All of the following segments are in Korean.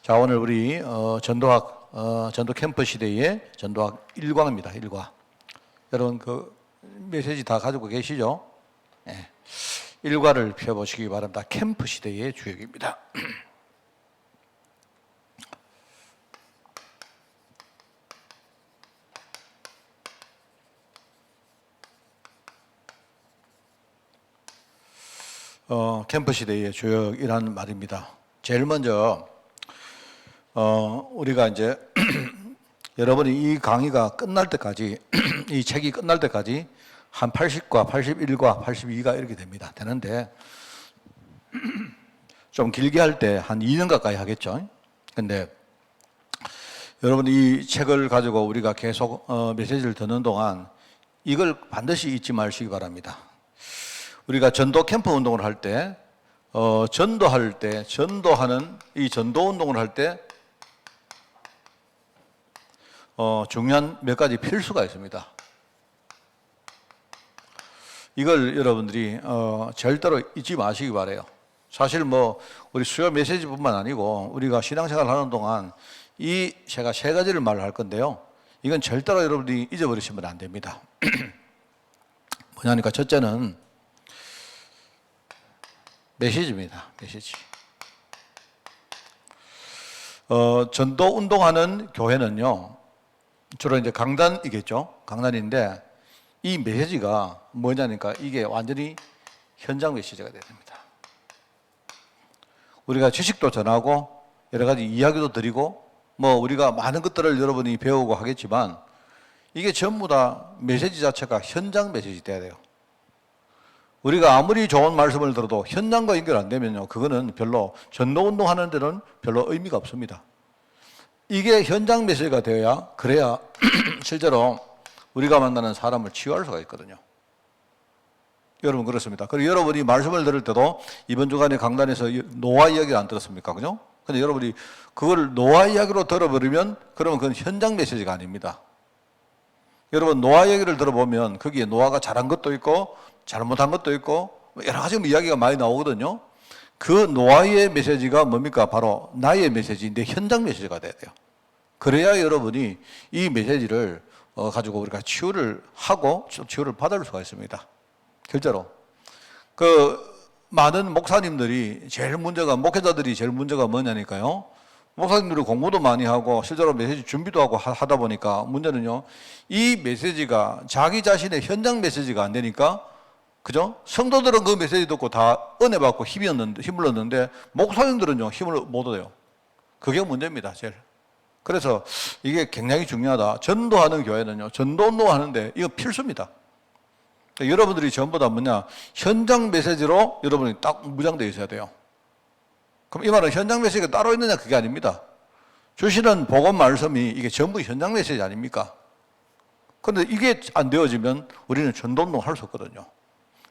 자, 오늘 우리 전도학 전도 캠프 시대의 전도학 1과입니다. 1과. 여러분 그 메시지 다 가지고 계시죠? 네. 1과를 펴보시기 바랍니다. 캠프 시대의 주역입니다. 캠프 시대의 주역이라는 말입니다. 제일 먼저 우리가 이제 여러분이 이 강의가 끝날 때까지 이 책이 끝날 때까지 한 80과, 81과, 82가 이렇게 됩니다. 되는데 좀 길게 할 때 한 2년 가까이 하겠죠. 근데 여러분 이 책을 가지고 우리가 계속 메시지를 듣는 동안 이걸 반드시 잊지 마시기 바랍니다. 우리가 전도 캠프 운동을 할 때 전도할 때 전도하는 이 전도 운동을 할 때 중요한 몇 가지 필수가 있습니다. 이걸 여러분들이 절대로 잊지 마시기 바라요. 사실 뭐 우리 수요 메시지뿐만 아니고 우리가 신앙생활 하는 동안 제가 세 가지를 말할 건데요. 이건 절대로 여러분들이 잊어버리시면 안 됩니다. 뭐냐니까 첫째는 메시지입니다. 메시지. 전도 운동하는 교회는요, 주로 이제 강단이겠죠. 강단인데 이 메시지가 뭐냐니까 이게 완전히 현장 메시지가 돼야 됩니다. 우리가 지식도 전하고 여러 가지 이야기도 드리고 뭐 우리가 많은 것들을 여러분이 배우고 하겠지만 이게 전부 다 메시지 자체가 현장 메시지 돼야 돼요. 우리가 아무리 좋은 말씀을 들어도 현장과 연결 안 되면요, 그거는 별로 전도 운동하는 데는 별로 의미가 없습니다. 이게 현장 메시지가 되어야 그래야 실제로 우리가 만나는 사람을 치유할 수가 있거든요. 여러분 그렇습니다. 그리고 여러분이 말씀을 들을 때도 이번 주간에 강단에서 노아 이야기를 안 들었습니까? 그죠? 근데 여러분이 그걸 노아 이야기로 들어버리면 그러면 그건 현장 메시지가 아닙니다. 여러분 노아 이야기를 들어보면 거기에 노아가 잘한 것도 있고 잘못한 것도 있고 여러 가지 이야기가 많이 나오거든요. 그 노아의 메시지가 뭡니까? 바로 나의 메시지인데 현장 메시지가 돼야 돼요. 그래야 여러분이 이 메시지를 가지고 우리가 치유를 하고 치유를 받을 수가 있습니다. 실제로 많은 목사님들이 목회자들이 제일 문제가 뭐냐니까요. 목사님들이 공부도 많이 하고 실제로 메시지 준비도 하고 하다 보니까 문제는요, 이 메시지가 자기 자신의 현장 메시지가 안 되니까, 그죠? 성도들은 그 메시지 듣고 다 은혜 받고 힘을 얻는데 목사님들은요 힘을 못 얻어요. 그게 문제입니다, 제일. 그래서 이게 굉장히 중요하다. 전도하는 교회는요, 전도 운동하는데 이거 필수입니다. 그러니까 여러분들이 전부 다 뭐냐, 현장 메시지로 여러분이 딱 무장되어 있어야 돼요. 그럼 이 말은 현장 메시지가 따로 있느냐, 그게 아닙니다. 주시는 복음 말씀이 이게 전부 현장 메시지 아닙니까? 그런데 이게 안 되어지면 우리는 전도 운동 할 수 없거든요.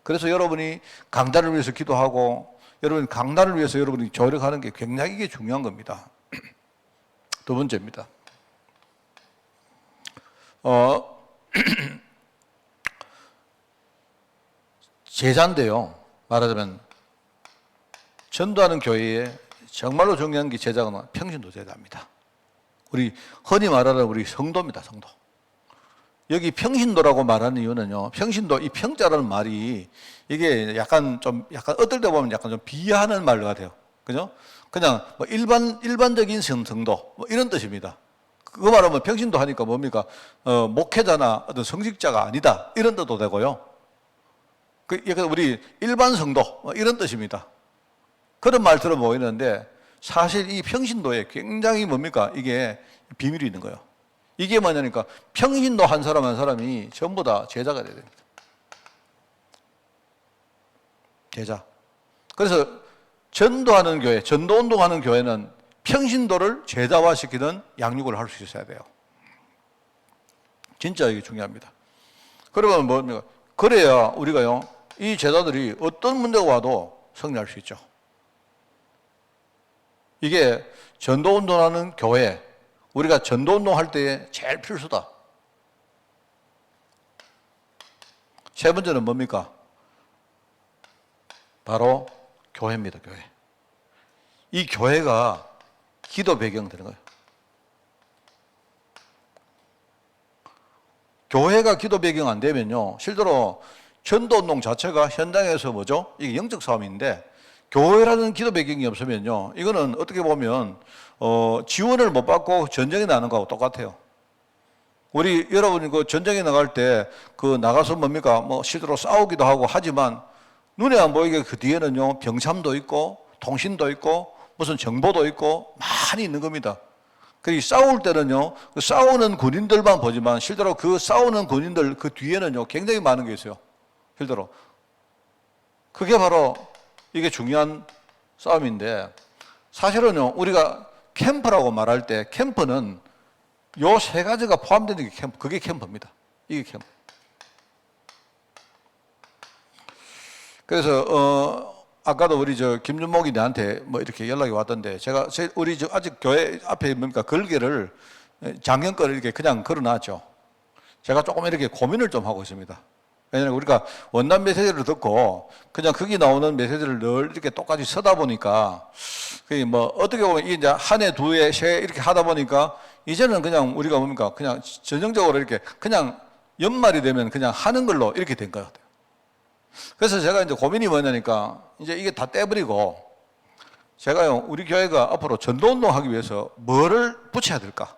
그래서 여러분이 강단을 위해서 기도하고 여러분 강단을 위해서 여러분이 조력하는 게 굉장히 이게 중요한 겁니다. 두 번째입니다. 제자인데요. 말하자면 전도하는 교회에 정말로 중요한 게 제자가 평신도 제자입니다. 우리 흔히 말하는 우리 성도입니다. 성도. 여기 평신도라고 말하는 이유는요, 평신도 이 평자라는 말이 이게 약간 어떨 때 보면 약간 좀 비하하는 말 같아요. 그죠? 그냥 뭐 일반적인 성도 뭐 이런 뜻입니다. 그거 말하면 평신도 하니까 뭡니까? 목회자나 어떤 성직자가 아니다 이런 뜻도 되고요. 우리 일반 성도 뭐 이런 뜻입니다. 그런 말 들어 보이는데 사실 이 평신도에 굉장히 뭡니까? 이게 비밀이 있는 거예요. 이게 뭐냐니까 평신도 한 사람 한 사람이 전부 다 제자가 돼야 됩니다. 제자. 그래서 전도하는 교회, 전도 운동하는 교회는 평신도를 제자화시키는 양육을 할 수 있어야 돼요. 진짜 이게 중요합니다. 그러면 뭡니까? 그래야 우리가요, 이 제자들이 어떤 문제가 와도 승리할 수 있죠. 이게 전도 운동하는 교회, 우리가 전도 운동할 때에 제일 필수다. 세 번째는 뭡니까? 바로 교회입니다. 교회. 이 교회가 기도 배경 되는 거예요. 교회가 기도 배경 안 되면요, 실제로 전도운동 자체가 현장에서 뭐죠? 이게 영적 싸움인데, 교회라는 기도 배경이 없으면요, 이거는 어떻게 보면 지원을 못 받고 전쟁에 나는 거하고 똑같아요. 우리 여러분이 그 전쟁에 나갈 때 그 나가서 뭡니까? 뭐 실제로 싸우기도 하고 하지만 눈에 안 보이게 그 뒤에는요, 병참도 있고 통신도 있고 무슨 정보도 있고 많이 있는 겁니다. 그 싸울 때는요, 그 싸우는 군인들만 보지만 실제로 그 싸우는 군인들 그 뒤에는요, 굉장히 많은 게 있어요. 실제로. 그게 바로 이게 중요한 싸움인데, 사실은요, 우리가 캠프라고 말할 때 캠프는 요 세 가지가 포함되는 게 캠프, 그게 캠프입니다. 이게 캠프. 그래서 아까도 우리 김준목이 나한테 뭐 이렇게 연락이 왔던데, 제가 우리 아직 교회 앞에 뭡니까 걸개를 작년 거를 이렇게 그냥 걸어놨죠. 제가 조금 이렇게 고민을 좀 하고 있습니다. 왜냐하면 우리가 원단 메시지를 듣고 그냥 거기 나오는 메시지를 늘 이렇게 똑같이 쓰다 보니까 그게 뭐 어떻게 보면 이제 한 해, 두 해, 세 해 이렇게 하다 보니까 이제는 그냥 우리가 뭡니까 그냥 전형적으로 이렇게 그냥 연말이 되면 그냥 하는 걸로 이렇게 된 것 같아요. 그래서 제가 이제 고민이 뭐냐니까 이제 이게 다 떼버리고 제가요, 우리 교회가 앞으로 전도운동 하기 위해서 뭐를 붙여야 될까?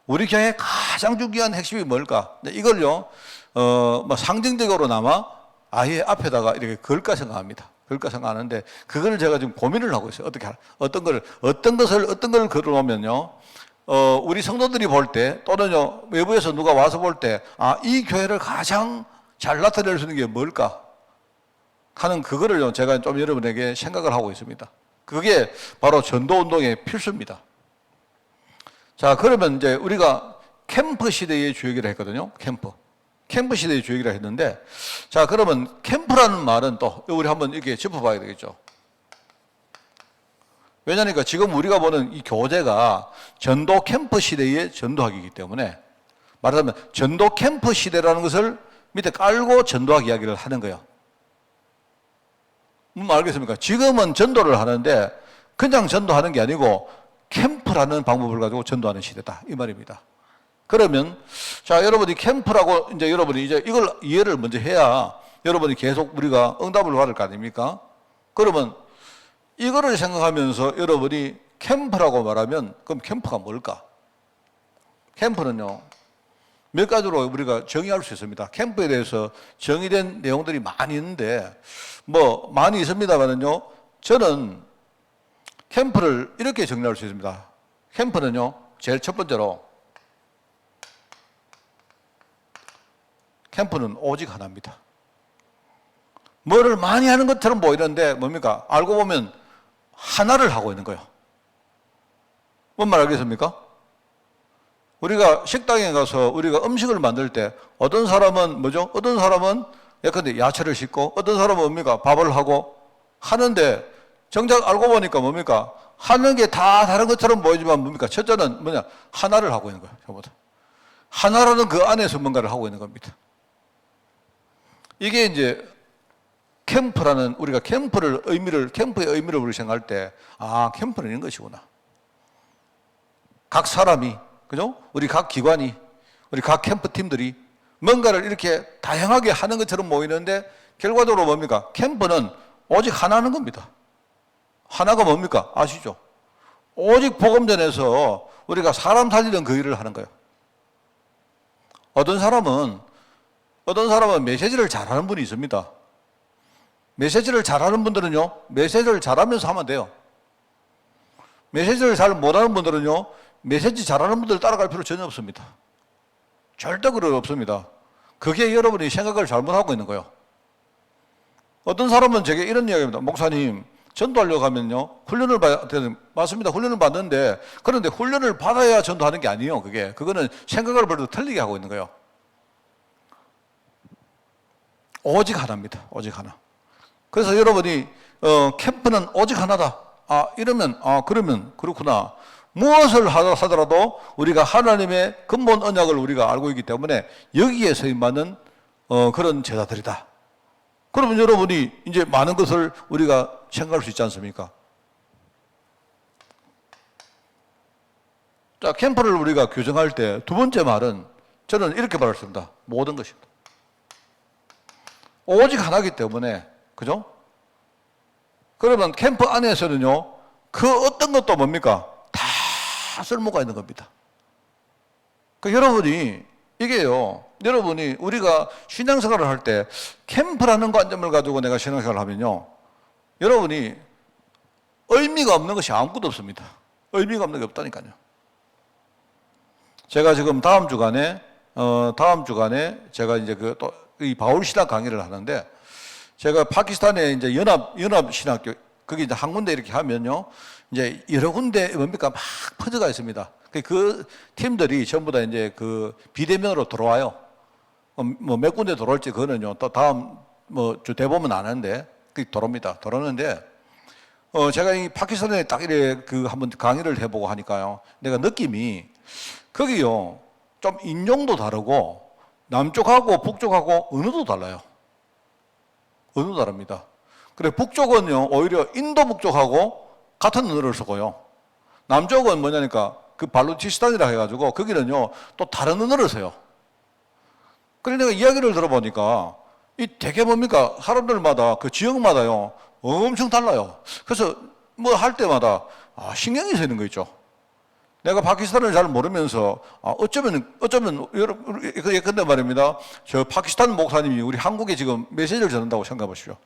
우리 교회의 가장 중요한 핵심이 뭘까? 이걸요, 뭐 상징적으로나마 아예 앞에다가 이렇게 걸까 생각합니다. 걸까 생각하는데, 그걸 제가 지금 고민을 하고 있어요. 어떤 걸 걸어놓으면요, 우리 성도들이 볼 때, 또는요, 외부에서 누가 와서 볼 때, 아, 이 교회를 가장 잘 나타낼 수 있는 게 뭘까? 하는 그거를요, 제가 좀 여러분에게 생각을 하고 있습니다. 그게 바로 전도운동의 필수입니다. 자, 그러면 이제 우리가 캠프 시대의 주역이라 했거든요. 캠프 시대의 주역이라 했는데, 자, 그러면 캠프라는 말은 또 우리 한번 이렇게 짚어봐야 되겠죠. 왜냐니까 지금 우리가 보는 이 교재가 전도 캠프 시대의 전도학이기 때문에, 말하자면 전도 캠프 시대라는 것을 밑에 깔고 전도학 이야기를 하는 거예요. 알겠습니까? 지금은 전도를 하는데 그냥 전도하는 게 아니고 캠프라는 방법을 가지고 전도하는 시대다, 이 말입니다. 그러면 자, 여러분이 캠프라고 이제 여러분이 이제 이걸 이해를 먼저 해야 여러분이 계속 우리가 응답을 받을 거 아닙니까? 그러면 이거를 생각하면서 여러분이 캠프라고 말하면 그럼 캠프가 뭘까? 캠프는요, 몇 가지로 우리가 정의할 수 있습니다. 캠프에 대해서 정의된 내용들이 많이 있는데 뭐 많이 있습니다만은요, 저는 캠프를 이렇게 정리할 수 있습니다. 캠프는요, 제일 첫 번째로 캠프는 오직 하나입니다. 뭐를 많이 하는 것처럼 보이는데 뭡니까? 알고 보면 하나를 하고 있는 거예요. 뭔 말 알겠습니까? 우리가 식당에 가서 우리가 음식을 만들 때 어떤 사람은 뭐죠? 어떤 사람은 예컨대 야채를 싣고 어떤 사람은 뭡니까? 밥을 하고 하는데 정작 알고 보니까 뭡니까? 하는 게 다 다른 것처럼 보이지만 뭡니까? 첫째는 뭐냐? 하나를 하고 있는 거예요. 저보다. 하나라는 그 안에서 뭔가를 하고 있는 겁니다. 이게 이제 캠프라는, 우리가 캠프의 의미를 우리 생각할 때, 아, 캠프는 이런 것이구나. 각 사람이, 그죠? 우리 각 기관이, 우리 각 캠프팀들이 뭔가를 이렇게 다양하게 하는 것처럼 보이는데 결과적으로 뭡니까? 캠프는 오직 하나는 겁니다. 하나가 뭡니까? 아시죠? 오직 복음전에서 우리가 사람 살리는 그 일을 하는 거예요. 어떤 사람은 메시지를 잘하는 분이 있습니다. 메시지를 잘하는 분들은요, 메시지를 잘하면서 하면 돼요. 메시지를 잘 못하는 분들은요, 메시지 잘하는 분들 따라갈 필요 전혀 없습니다. 절대 그럴 없습니다. 그게 여러분이 생각을 잘못하고 있는 거예요. 어떤 사람은 제게 이런 이야기입니다. 목사님, 전도하려고 하면요, 훈련을 맞습니다. 훈련을 받는데, 그런데 훈련을 받아야 전도하는 게 아니에요. 그거는 생각을 벌써 틀리게 하고 있는 거예요. 오직 하나입니다. 오직 하나. 그래서 여러분이 캠프는 오직 하나다. 그러면 그렇구나. 무엇을 하더라도 우리가 하나님의 근본 언약을 우리가 알고 있기 때문에 여기에 서임받는 그런 제자들이다. 그러면 여러분이 이제 많은 것을 우리가 생각할 수 있지 않습니까? 자, 캠프를 우리가 규정할 때 두 번째 말은 저는 이렇게 말했습니다. 모든 것입니다. 오직 하나이기 때문에, 그죠? 그러면 캠프 안에서는요, 그 어떤 것도 뭡니까? 다 쓸모가 있는 겁니다. 그 여러분이, 이게요, 여러분이 우리가 신앙생활을 할 때 캠프라는 관점을 가지고 내가 신앙생활을 하면요, 여러분이 의미가 없는 것이 아무것도 없습니다. 의미가 없는 게 없다니까요. 제가 지금 다음 주간에 제가 이제 이 바울 신학 강의를 하는데, 제가 파키스탄에 이제 연합 신학교, 거기 이제 한 군데 이렇게 하면요, 이제 여러 군데 뭡니까? 막 퍼져가 있습니다. 그 팀들이 전부 다 이제 그 비대면으로 들어와요. 뭐 몇 군데 들어올지 그거는요, 또 다음 주 대보면 아는데, 그 들어오는데, 제가 이 파키스탄에 딱 이래 한번 강의를 해보고 하니까요, 내가 느낌이, 거기요, 좀 인종도 다르고, 남쪽하고 북쪽하고 언어도 달라요. 언어도 다릅니다. 그래, 북쪽은요, 오히려 인도 북쪽하고 같은 언어를 쓰고요. 남쪽은 뭐냐니까, 그 발루치스탄이라 해가지고, 거기는요, 또 다른 언어를 써요. 그래, 내가 이야기를 들어보니까, 이 되게 뭡니까, 사람들마다, 그 지역마다요, 엄청 달라요. 그래서 뭐 할 때마다, 신경이 쓰이는 거 있죠. 내가 파키스탄을 잘 모르면서, 어쩌면, 여러분, 근데 말입니다. 저 파키스탄 목사님이 우리 한국에 지금 메시지를 전한다고 생각해 보십시오.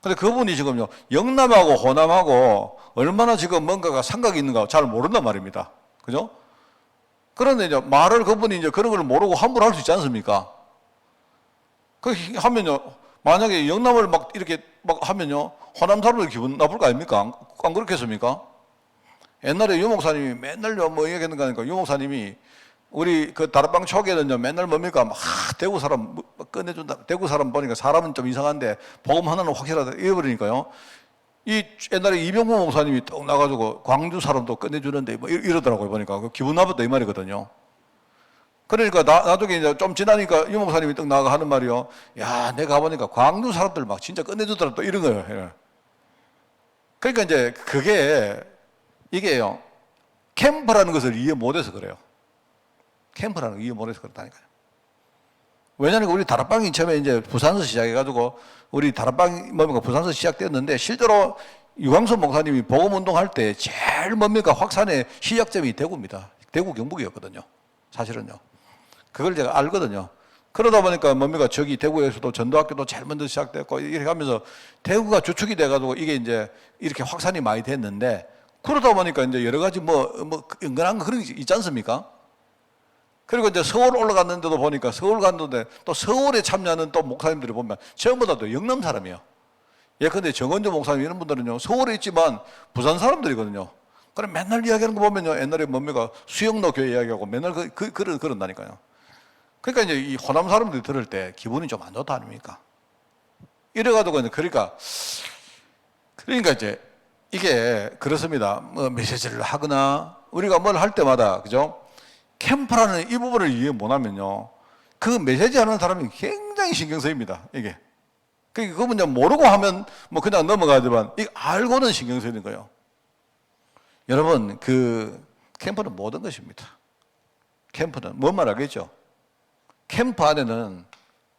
근데 그분이 지금요, 영남하고 호남하고 얼마나 지금 뭔가가 상각이 있는가 잘 모른단 말입니다. 그죠? 그런데 이제 말을 그분이 이제 그런 걸 모르고 함부로 할 수 있지 않습니까? 그 하면요, 만약에 영남을 막 이렇게 막 하면요, 호남 사람들 기분 나쁠 거 아닙니까? 안 그렇겠습니까? 옛날에 유 목사님이 맨날요, 뭐 얘기하는 거 하니까 유 목사님이 우리 그 다락방 초기에는요, 맨날 뭡니까? 막 대구 사람 꺼내준다. 대구 사람 보니까 사람은 좀 이상한데 복음 하나는 확실하다. 이래버리니까요. 이 옛날에 이병무 목사님이 딱 나가지고 광주 사람도 꺼내주는데 뭐 이러더라고요. 보니까. 기분 나빴다 이 말이거든요. 그러니까 나중에 이제 좀 지나니까 유 목사님이 딱 나가 하는 말이요. 야, 내가 가보니까 광주 사람들 막 진짜 꺼내주더라 또 이런 거예요. 그러니까 이제 이게요, 캠프라는 것을 이해 못해서 그래요. 캠프라는 걸 이해 못해서 그렇다니까요. 왜냐하면 우리 다락방이 처음에 이제 부산에서 시작해가지고, 우리 다락방이 뭡니까, 부산에서 시작됐는데, 실제로 유광수 목사님이 복음운동 할 때 제일 뭡니까, 확산의 시작점이 대구입니다. 대구 경북이었거든요. 사실은요. 그걸 제가 알거든요. 그러다 보니까 뭡니까, 저기 대구에서도 전도학교도 제일 먼저 시작됐고, 이렇게 하면서 대구가 주축이 돼가지고 이게 이제 이렇게 확산이 많이 됐는데, 그러다 보니까 이제 여러 가지 은근한 그런 게 있지 않습니까? 그리고 이제 서울 올라갔는데도 보니까 서울 갔는데 또 서울에 참여하는 또 목사님들이 보면 전부 다 또 영남 사람이에요. 예컨대 정원조 목사님 이런 분들은요, 서울에 있지만 부산 사람들이거든요. 그럼 맨날 이야기하는 거 보면요, 옛날에 뭡니까, 수영로 교회 이야기하고 맨날 그런다니까요. 그러니까 이제 이 호남 사람들이 들을 때 기분이 좀 안 좋다 아닙니까? 이래가지고 이제 그러니까 이제 이게 그렇습니다. 뭐 메시지를 하거나 우리가 뭘 할 때마다, 그죠? 캠프라는 이 부분을 이해 못하면요, 그 메시지 하는 사람이 굉장히 신경 쓰입니다. 이게. 그거 그냥 모르고 하면 뭐 그냥 넘어가지만, 이 알고는 신경 쓰이는 거예요. 여러분, 그 캠프는 모든 것입니다. 캠프는 뭔 말 알겠죠? 캠프 안에는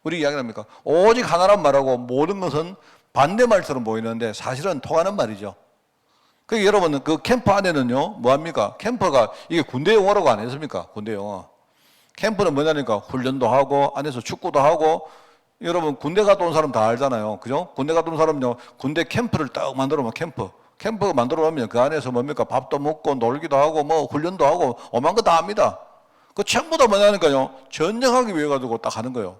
우리 이야기합니까? 오직 하나란 말하고 모든 것은 반대말처럼 보이는데 사실은 통하는 말이죠. 그 여러분, 그 캠프 안에는요, 뭐합니까? 캠프가 이게 군대 용어라고 안 했습니까? 군대 용어. 캠프는 뭐냐니까, 훈련도 하고 안에서 축구도 하고. 여러분 군대 갔다 온 사람 다 알잖아요. 그죠? 군대 갔다 온 사람은요, 군대 캠프를 딱 만들어 놓으면 캠프 만들어 놓으면 그 안에서 뭡니까? 밥도 먹고 놀기도 하고 뭐 훈련도 하고 오만 거 다 합니다. 그 전부 다 뭐냐니까요, 전쟁하기 위해 가지고 딱 하는 거예요.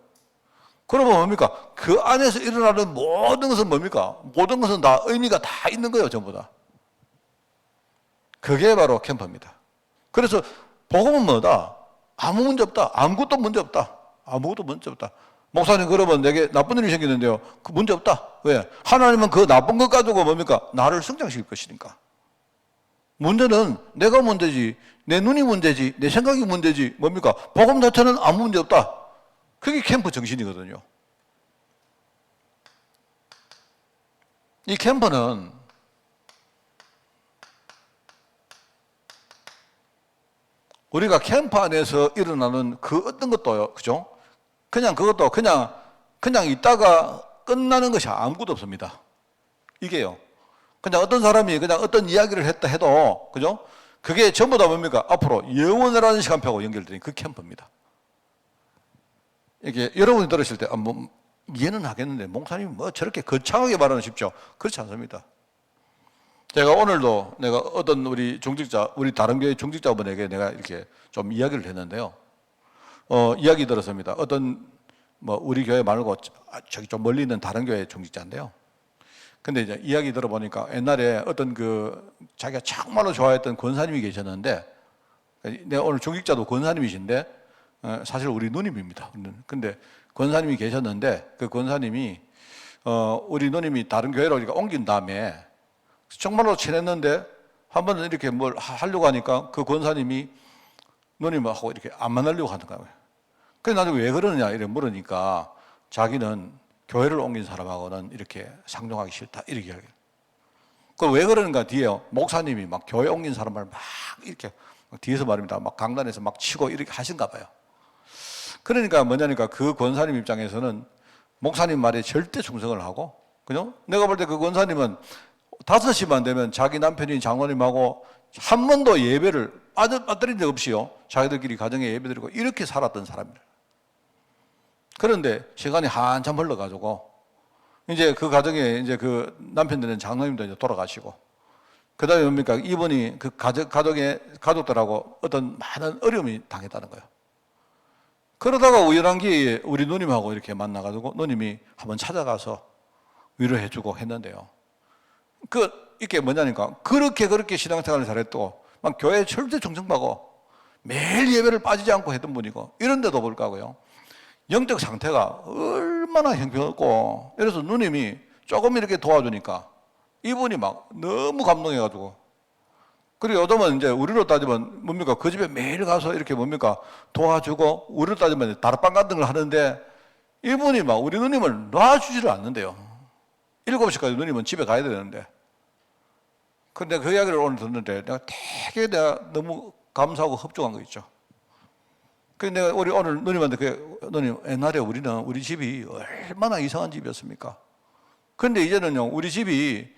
그러면 뭡니까? 그 안에서 일어나는 모든 것은 뭡니까? 모든 것은 다 의미가 다 있는 거예요, 전부 다. 그게 바로 캠프입니다. 그래서 복음은 뭐다? 아무 문제 없다. 아무것도 문제 없다. 아무것도 문제 없다. 목사님, 그러면 내게 나쁜 일이 생기는데요, 그 문제 없다. 왜? 하나님은 그 나쁜 것 가지고 뭡니까? 나를 성장시킬 것이니까. 문제는 내가 문제지, 내 눈이 문제지, 내 생각이 문제지, 뭡니까? 복음 자체는 아무 문제 없다. 그게 캠프 정신이거든요. 이 캠프는 우리가 캠프 안에서 일어나는 그 어떤 것도요, 그죠? 그냥 그것도 그냥 있다가 끝나는 것이 아무것도 없습니다. 이게요. 그냥 어떤 사람이 그냥 어떤 이야기를 했다 해도, 그죠? 그게 전부 다 뭡니까? 앞으로 영원이라는 시간표하고 연결된 그 캠프입니다. 이게 여러분이 들으실 때, 이해는 하겠는데, 목사님이 뭐 저렇게 거창하게 말하십시오. 그렇지 않습니다. 제가 오늘도 내가 어떤 우리 다른 교회 중직자분에게 내가 이렇게 좀 이야기를 했는데요. 이야기 들었습니다. 어떤, 우리 교회 말고 저기 좀 멀리 있는 다른 교회 중직자인데요. 근데 이제 이야기 들어보니까 옛날에 어떤 자기가 정말로 좋아했던 권사님이 계셨는데, 내가 오늘 중직자도 권사님이신데, 사실 우리 누님입니다. 근데 권사님이 계셨는데, 그 권사님이, 우리 누님이 다른 교회로 우리가 옮긴 다음에, 정말로 친했는데 한 번은 이렇게 뭘 하려고 하니까 그 권사님이 누님하고 이렇게 안 만나려고 하는 거예요. 그래서 나중에 왜 그러느냐 이렇게 물으니까 자기는 교회를 옮긴 사람하고는 이렇게 상종하기 싫다 이렇게 이야기해요. 그럼 왜 그러는가 뒤에 목사님이 막 교회 옮긴 사람을 막 이렇게 뒤에서 말입니다. 막 강단에서 막 치고 이렇게 하신가 봐요. 그러니까 뭐냐니까 그 권사님 입장에서는 목사님 말에 절대 충성을 하고, 그죠? 내가 볼 때 그 권사님은 5시만 되면 자기 남편이 장로님하고 한 번도 예배를 빠뜨린 적 없이요. 자기들끼리 가정에 예배 드리고 이렇게 살았던 사람이에요. 그런데 시간이 한참 흘러가지고 이제 그 가정에 이제 그 남편들은 장로님도 이제 돌아가시고 그 다음에 뭡니까? 이분이 그 가족들하고 어떤 많은 어려움이 당했다는 거예요. 그러다가 우연한 기회에 우리 누님하고 이렇게 만나가지고 누님이 한번 찾아가서 위로해주고 했는데요. 이게 뭐냐니까, 그렇게 신앙생활을 잘했고, 막 교회에 절대 충성하고, 매일 예배를 빠지지 않고 했던 분이고, 이런데도 불구하고요, 영적 상태가 얼마나 형편없고, 그래서 누님이 조금 이렇게 도와주니까, 이분이 막 너무 감동해가지고, 그리고 요즘은 이제 우리로 따지면 뭡니까? 그 집에 매일 가서 이렇게 뭡니까? 도와주고, 우리로 따지면 다락방 같은 걸 하는데, 이분이 막 우리 누님을 놔주지를 않는데요. 7시까지 누님은 집에 가야 되는데. 근데 그 이야기를 오늘 듣는데 내가 너무 감사하고 흡족한 거 있죠. 근데 내가 우리 오늘 누님한테 누님, 옛날에 우리 집이 얼마나 이상한 집이었습니까? 근데 이제는요, 우리 집이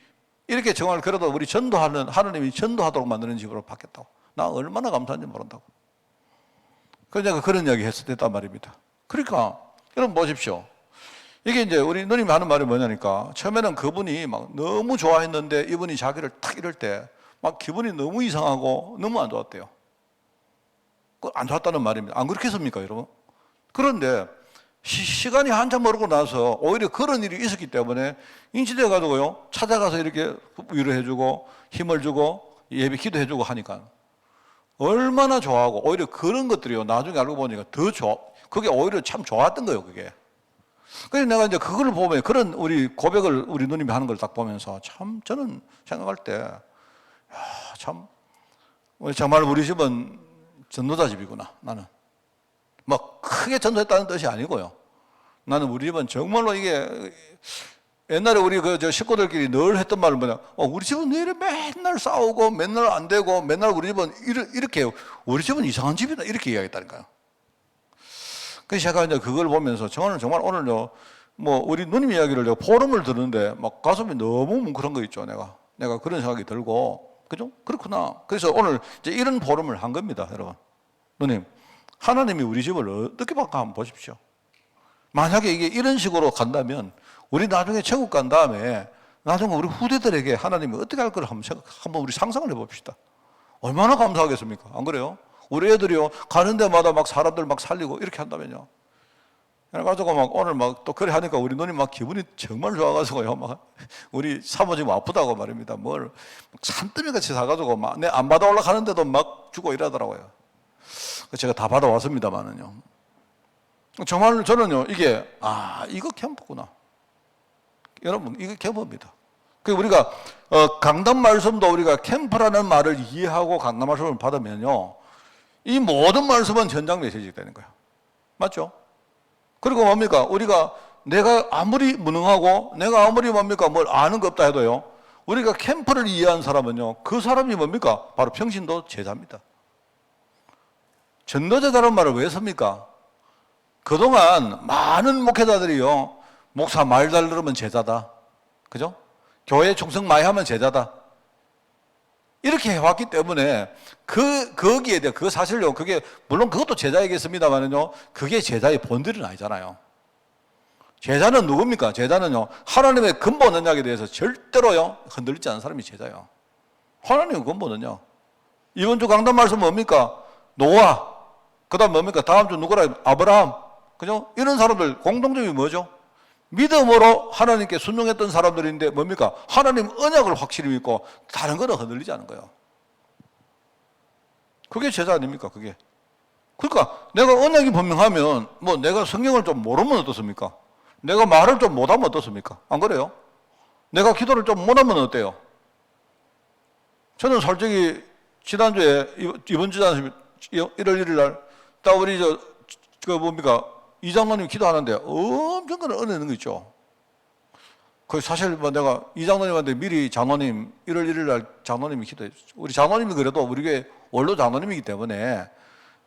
이렇게 정말 그래도 우리 하나님이 전도하도록 만드는 집으로 바뀌었다고. 나 얼마나 감사한지 모른다고. 그래서 내가 그런 이야기 했단 말입니다. 그러니까, 여러분 보십시오. 이게 이제 우리 누님이 하는 말이 뭐냐니까, 처음에는 그분이 막 너무 좋아했는데 이분이 자기를 탁 이럴 때 막 기분이 너무 이상하고 너무 안 좋았대요. 안 좋았다는 말입니다. 안 그렇게 했습니까, 여러분? 그런데 시간이 한참 흐르고 나서 오히려 그런 일이 있었기 때문에 인지돼 가지고요, 찾아가서 이렇게 위로해주고 힘을 주고 예배 기도해주고 하니까 얼마나 좋아하고, 오히려 그런 것들이요, 나중에 알고 보니까 그게 오히려 참 좋았던 거예요, 그게. 그래서 내가 이제 그걸 보면, 그런 우리 고백을 우리 누님이 하는 걸 딱 보면서 참 저는 생각할 때, 참, 정말 우리 집은 전도자 집이구나, 나는. 뭐 크게 전도했다는 뜻이 아니고요. 나는 우리 집은 정말로 이게, 옛날에 우리 식구들끼리 늘 했던 말은 뭐냐, 우리 집은 왜 이래 맨날 싸우고 맨날 안 되고 맨날 우리 집은 이렇게, 우리 집은 이상한 집이다, 이렇게 이야기했다니까요. 그래서 제가 이제 그걸 보면서 정말 오늘요, 우리 누님 이야기를 포럼을 듣는데 막 가슴이 너무 뭉클한 거 있죠, 내가 그런 생각이 들고, 그죠? 그렇구나. 그래서 오늘 이제 이런 포럼을 한 겁니다, 여러분. 누님, 하나님이 우리 집을 어떻게 바꿔 한번 보십시오. 만약에 이게 이런 식으로 간다면 우리 나중에 천국 간 다음에 나중에 우리 후대들에게 하나님이 어떻게 할 걸 한번 우리 상상을 해봅시다. 얼마나 감사하겠습니까? 안 그래요? 우리 애들이요, 가는 데마다 막 사람들 막 살리고 이렇게 한다면요. 그래가지고 막 오늘 막 또 그래 하니까 우리 누님 막 기분이 정말 좋아가지고요. 막 우리 사모 지금 아프다고 말입니다. 뭘 산더미 같이 사가지고 막 내 안 받아 올라가는데도 막 주고 이러더라고요. 제가 다 받아왔습니다만은요. 정말 저는요, 이게, 이거 캠프구나. 여러분, 이게 캠프입니다. 우리가, 강단 말씀도 우리가 캠프라는 말을 이해하고 강단 말씀을 받으면요, 이 모든 말씀은 현장 메시지가 되는 거예요. 맞죠? 그리고 뭡니까? 우리가 내가 아무리 무능하고 내가 아무리 뭡니까? 뭘 아는 거 없다 해도요, 우리가 캠프를 이해한 사람은요, 그 사람이 뭡니까? 바로 평신도 제자입니다. 전도제다라는 말을 왜 씁니까? 그동안 많은 목회자들이요, 목사 말 잘 들으면 제자다. 그죠? 교회 충성 많이 하면 제자다. 이렇게 해왔기 때문에 거기에 대해 그 사실요, 그게 물론 그것도 제자이겠습니다만은요, 그게 제자의 본질은 아니잖아요. 제자는 누굽니까? 제자는요, 하나님의 근본 언약에 대해서 절대로요 흔들리지 않은 사람이 제자예요. 하나님의 근본 언약. 이번 주 강단 말씀 뭡니까? 노아. 그다음 뭡니까? 다음 주 누구라? 아브라함. 그죠? 이런 사람들 공통점이 뭐죠? 믿음으로 하나님께 순종했던 사람들인데 뭡니까? 하나님 언약을 확실히 믿고 다른 거는 흔들리지 않은 거예요. 그게 제자 아닙니까? 그게. 그러니까 내가 언약이 분명하면 뭐 내가 성경을 좀 모르면 어떻습니까? 내가 말을 좀 못하면 어떻습니까? 안 그래요? 내가 기도를 좀 못하면 어때요? 저는 솔직히 지난주에 이번 주잖아요. 1월 1일 날 딱 우리 뭡니까? 이장로님 기도하는데 엄청 큰 은혜 있는 거 있죠. 그 사실 뭐 내가 이장로님한테 미리 장로님 1월 1일 날 장로님이 기도했죠. 우리 장로님이 그래도 우리 교회 원로 장로님이기 때문에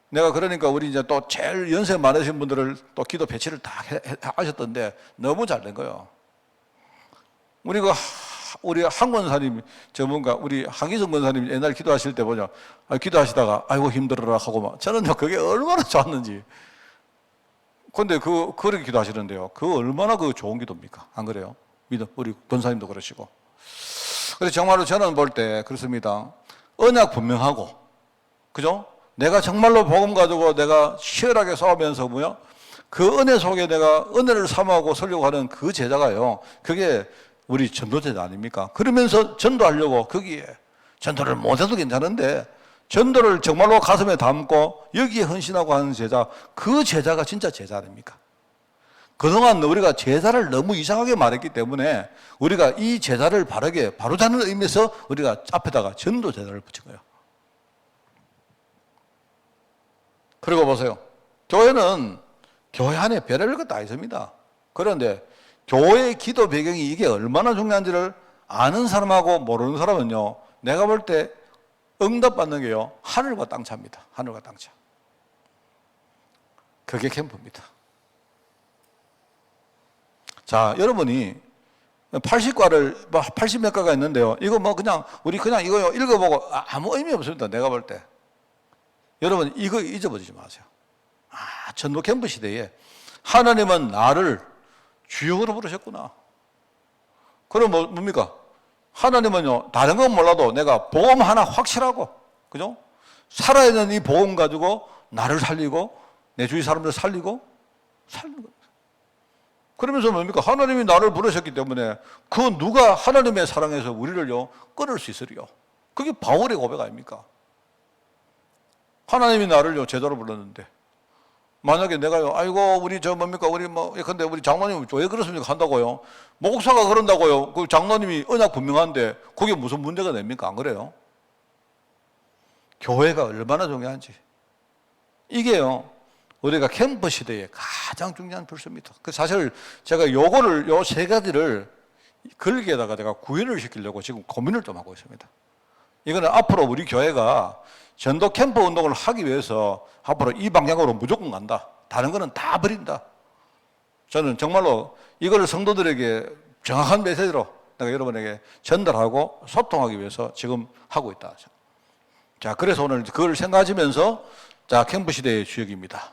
내가 그러니까 우리 이제 또 제일 연세 많으신 분들을 또 기도 배치를 다 하셨던데 너무 잘 된 거예요. 우리 한 권사님 전문가 우리 한기성 권사님 옛날 기도하실 때 보냐, 기도하시다가 아이고 힘들어라 하고 막 저는요 그게 얼마나 좋았는지. 근데 그렇게 기도하시는데요. 얼마나 좋은 기도입니까? 안 그래요? 믿음, 우리 권사님도 그러시고. 그래서 정말로 저는 볼 때 그렇습니다. 언약 분명하고, 그죠? 내가 정말로 복음 가지고 내가 치열하게 싸우면서 그 은혜 속에 내가 은혜를 삼하고 살려고 하는 그 제자가요. 그게 우리 전도제자 아닙니까? 그러면서 전도하려고 거기에 전도를 못해도 괜찮은데 전도를 정말로 가슴에 담고 여기에 헌신하고 하는 제자, 그 제자가 진짜 제자 아닙니까? 그동안 우리가 제자를 너무 이상하게 말했기 때문에 우리가 이 제자를 바르게 바로잡는 의미에서 우리가 앞에다가 전도제자를 붙인 거예요. 그리고 보세요. 교회는 교회 안에 별의별 것도 다 있습니다. 그런데 교회의 기도 배경이 이게 얼마나 중요한지를 아는 사람하고 모르는 사람은요, 내가 볼 때 응답받는 게요, 하늘과 땅 차입니다. 하늘과 땅 차. 그게 캠프입니다. 자, 여러분이 80과를, 80몇 과가 있는데요. 이거 우리 그냥 이거 읽어보고 아무 의미 없습니다. 내가 볼 때. 여러분, 이거 잊어버리지 마세요. 전도 캠프 시대에 하나님은 나를 주역으로 부르셨구나. 그럼 뭡니까? 하나님은요, 다른 건 몰라도 내가 복음 하나 확실하고, 그죠? 살아있는 이 복음 가지고 나를 살리고, 내 주위 사람들 살리고, 살리는 겁니다. 그러면서 뭡니까? 하나님이 나를 부르셨기 때문에 그 누가 하나님의 사랑에서 우리를요, 끊을 수 있으리요. 그게 바울의 고백 아닙니까? 하나님이 나를요, 제자로 불렀는데, 만약에 내가요, 아이고, 우리 근데 우리 장로님 왜 그렇습니까? 한다고요? 목사가 그런다고요? 그 장로님이 언약 분명한데, 그게 무슨 문제가 됩니까? 안 그래요? 교회가 얼마나 중요한지. 이게요, 우리가 캠프 시대에 가장 중요한 필수입니다. 사실 제가 요 세 가지를 글귀에다가 내가 구현을 시키려고 지금 고민을 좀 하고 있습니다. 이거는 앞으로 우리 교회가 전도 캠프 운동을 하기 위해서 앞으로 이 방향으로 무조건 간다. 다른 거는 다 버린다. 저는 정말로 이걸 성도들에게 정확한 메시지로 내가 여러분에게 전달하고 소통하기 위해서 지금 하고 있다. 자, 그래서 오늘 그걸 생각하시면서 자, 캠프 시대의 주역입니다.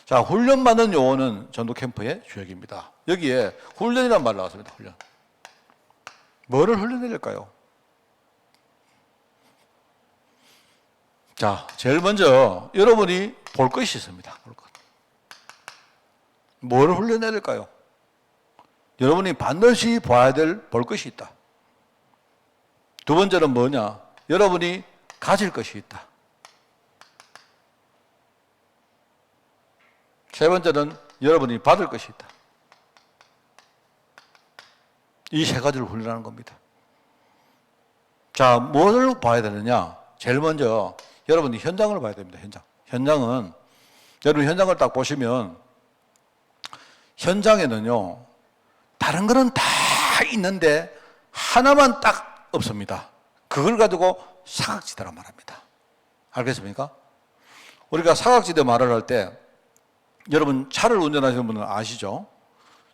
자, 훈련받는 요원은 전도 캠프의 주역입니다. 여기에 훈련이란 말 나왔습니다. 훈련. 뭐를 훈련해야 될까요? 자, 제일 먼저 여러분이 볼 것이 있습니다. 볼 것. 뭐를 훈련해야 될까요? 여러분이 반드시 봐야 될 볼 것이 있다. 두 번째는 뭐냐? 여러분이 가질 것이 있다. 세 번째는 여러분이 받을 것이 있다. 이 세 가지를 훈련하는 겁니다. 자, 뭘 봐야 되느냐? 제일 먼저 여러분이 현장을 봐야 됩니다. 현장은 여러분 현장을 딱 보시면 현장에는요, 다른 거는 다 있는데 하나만 딱 없습니다. 그걸 가지고 사각지대라 말합니다. 알겠습니까? 우리가 사각지대 말을 할 때 여러분 차를 운전하시는 분은 아시죠?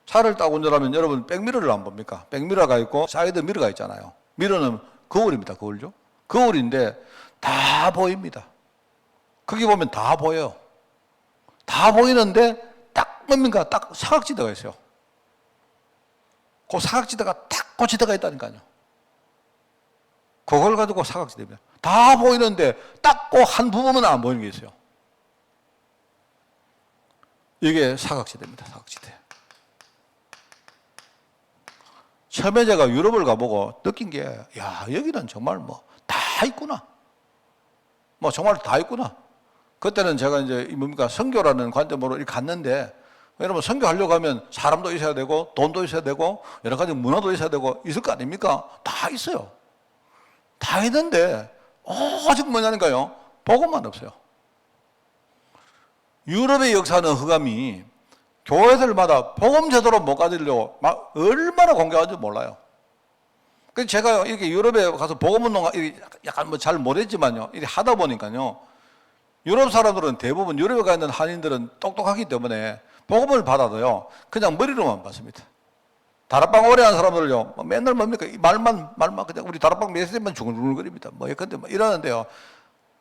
차를 딱 운전하면 여러분 백미러를 안 봅니까? 백미러가 있고 사이드 미러가 있잖아요. 미러는 거울입니다. 거울죠. 거울인데 다 보입니다. 거기 보면 다 보여요. 다 보이는데 딱 뭡니까? 딱 사각지대가 있어요. 그 사각지대가 딱 고지대가 있다니까요. 그걸 가지고 사각지대입니다. 다 보이는데 딱 그 한 부분은 안 보이는 게 있어요. 이게 사각지대입니다. 사각지대. 처음에 제가 유럽을 가보고 느낀 게, 야, 여기는 정말 뭐 다 있구나. 뭐 정말 다 있구나. 그때는 제가 이제 뭡니까? 선교라는 관점으로 이렇게 갔는데, 여러분 선교하려고 하면 사람도 있어야 되고 돈도 있어야 되고 여러 가지 문화도 있어야 되고 있을 거 아닙니까? 다 있어요. 다 있는데 오직 뭐냐니까요? 복음만 없어요. 유럽의 역사는 흑암이 교회들마다 복음 제도로 못 가지려고 막 얼마나 공격하는지 몰라요. 그래서 제가 이렇게 유럽에 가서 복음 운동 약간 뭐 잘 못했지만요. 이렇게 하다 보니까요. 유럽 사람들은 대부분 유럽에 가 있는 한인들은 똑똑하기 때문에 복음을 받아도요. 그냥 머리로만 받습니다. 다락방 오래 한 사람들을요. 맨날 뭡니까? 말만 그냥 우리 다락방 메시지만 중얼중얼거립니다. 뭐 예컨대 뭐 이러는데요.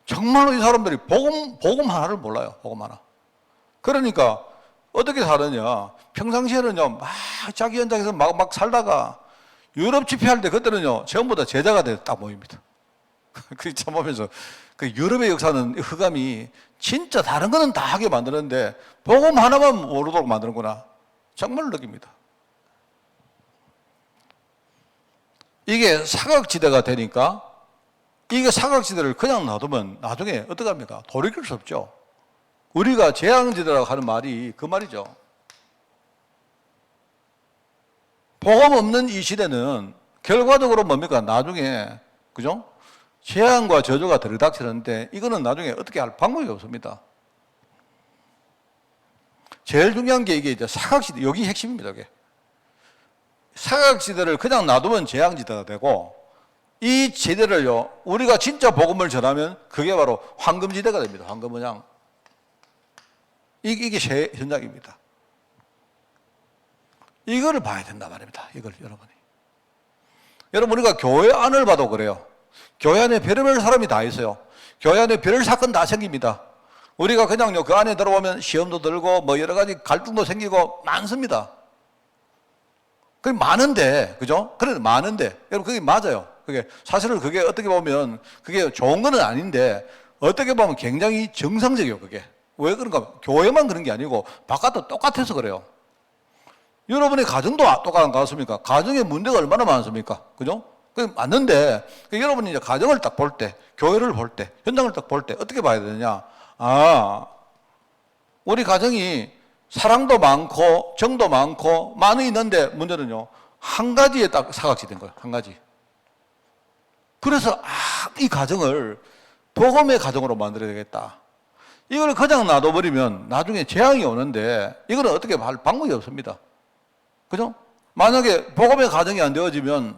정말로 이 사람들이 복음 하나를 몰라요. 복음 하나. 그러니까 어떻게 살느냐. 평상시에는요. 막 자기 현장에서 막 살다가 유럽 집회할 때 그때는요. 전부 다 제자가 돼서 딱 모입니다. 그 참 보면서 그 유럽의 역사는 흑암이 진짜 다른 거는 다 하게 만드는데 복음 하나만 모르도록 만드는구나. 정말 느낍니다. 이게 사각지대가 되니까 이게 사각지대를 그냥 놔두면 나중에 어떻게 합니까? 돌이킬 수 없죠. 우리가 재앙지대라고 하는 말이 그 말이죠. 복음 없는 이 시대는 결과적으로 뭡니까? 나중에, 그죠? 재앙과 저주가 들이닥치는데 이거는 나중에 어떻게 할 방법이 없습니다. 제일 중요한 게 이게 이제 사각지대, 여기 핵심입니다. 이게. 사각지대를 그냥 놔두면 재앙지대가 되고 이 지대를요, 우리가 진짜 복음을 전하면 그게 바로 황금지대가 됩니다. 황금문양. 이게 현장입니다. 이거를 봐야 된단 말입니다. 이걸 여러분이. 여러분, 우리가 교회 안을 봐도 그래요. 교회 안에 별의별 사람이 다 있어요. 교회 안에 별 사건 다 생깁니다. 우리가 그냥요, 그 안에 들어보면 시험도 들고 뭐 여러 가지 갈등도 생기고 많습니다. 그게 많은데, 그죠? 그래, 많은데. 여러분, 그게 맞아요. 그게, 사실은 그게 어떻게 보면 그게 좋은 건 아닌데, 어떻게 보면 굉장히 정상적이에요, 그게. 왜 그런가? 교회만 그런 게 아니고, 바깥도 똑같아서 그래요. 여러분의 가정도 똑같은 것 같습니까? 가정에 문제가 얼마나 많습니까? 그죠? 그게 맞는데, 여러분이 이제 가정을 딱 볼 때, 교회를 볼 때, 현장을 딱 볼 때, 어떻게 봐야 되느냐? 아, 우리 가정이 사랑도 많고 정도 많고 많이 있는데 문제는요, 한 가지에 딱 사각지대인 거예요. 한 가지. 그래서 이 가정을 복음의 가정으로 만들어야 되겠다. 이걸 그냥 놔둬버리면 나중에 재앙이 오는데 이거는 어떻게 할 방법이 없습니다. 그죠? 만약에 복음의 가정이 안 되어지면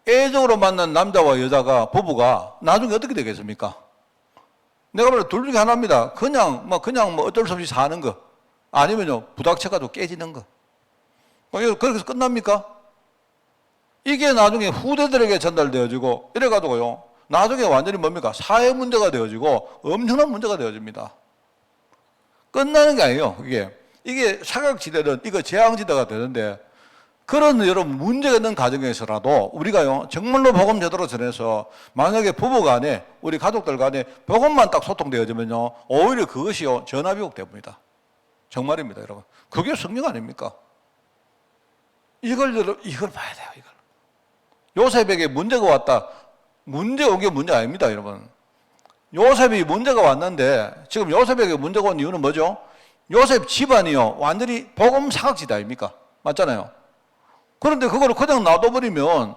애적으로 만난 남자와 여자가 부부가 나중에 어떻게 되겠습니까? 내가 보기엔 둘 중에 하나입니다. 그냥 뭐 어쩔 수 없이 사는 거. 아니면요, 부닥쳐가지고 깨지는 거. 그렇게 해서 끝납니까? 이게 나중에 후대들에게 전달되어지고, 이래가지고요, 나중에 완전히 뭡니까? 사회 문제가 되어지고, 엄청난 문제가 되어집니다. 끝나는 게 아니에요, 이게 사각지대는, 이거 재앙지대가 되는데, 그런 여러분 문제가 있는 가정에서라도 우리가요, 정말로 복음 제대로 전해서, 만약에 부부 간에, 우리 가족들 간에 복음만 딱 소통되어지면요, 오히려 그것이요, 전화비옥 됩니다. 정말입니다, 여러분. 그게 성령 아닙니까? 이걸 봐야 돼요, 이걸. 요셉에게 문제가 왔다. 문제 온 게 문제 아닙니다, 여러분. 요셉이 문제가 왔는데, 지금 요셉에게 문제가 온 이유는 뭐죠? 요셉 집안이요, 완전히 복음 사각지대 아닙니까? 맞잖아요. 그런데 그걸 그냥 놔둬버리면,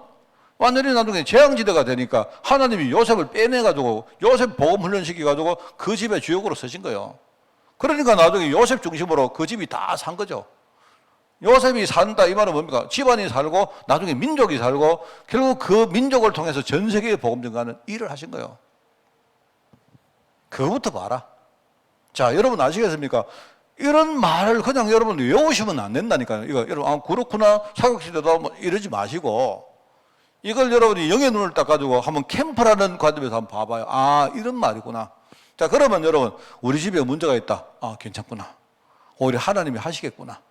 완전히 나중에 재앙지대가 되니까, 하나님이 요셉을 빼내가지고, 요셉 복음 훈련시켜가지고, 그 집의 주역으로 서신 거예요. 그러니까 나중에 요셉 중심으로 그 집이 다 산 거죠. 요셉이 산다 이 말은 뭡니까? 집안이 살고 나중에 민족이 살고 결국 그 민족을 통해서 전 세계에 복음 전가하는 일을 하신 거예요. 그거부터 봐라. 자, 여러분 아시겠습니까? 이런 말을 그냥 여러분 외우시면 안 된다니까요. 이거 여러분, 아, 그렇구나. 사각시대다 뭐 이러지 마시고, 이걸 여러분이 영의 눈을 딱 가지고 한번 캠프라는 관점에서 한번 봐봐요. 아, 이런 말이구나. 자, 그러면 여러분, 우리 집에 문제가 있다. 아, 괜찮구나. 오히려 하나님이 하시겠구나.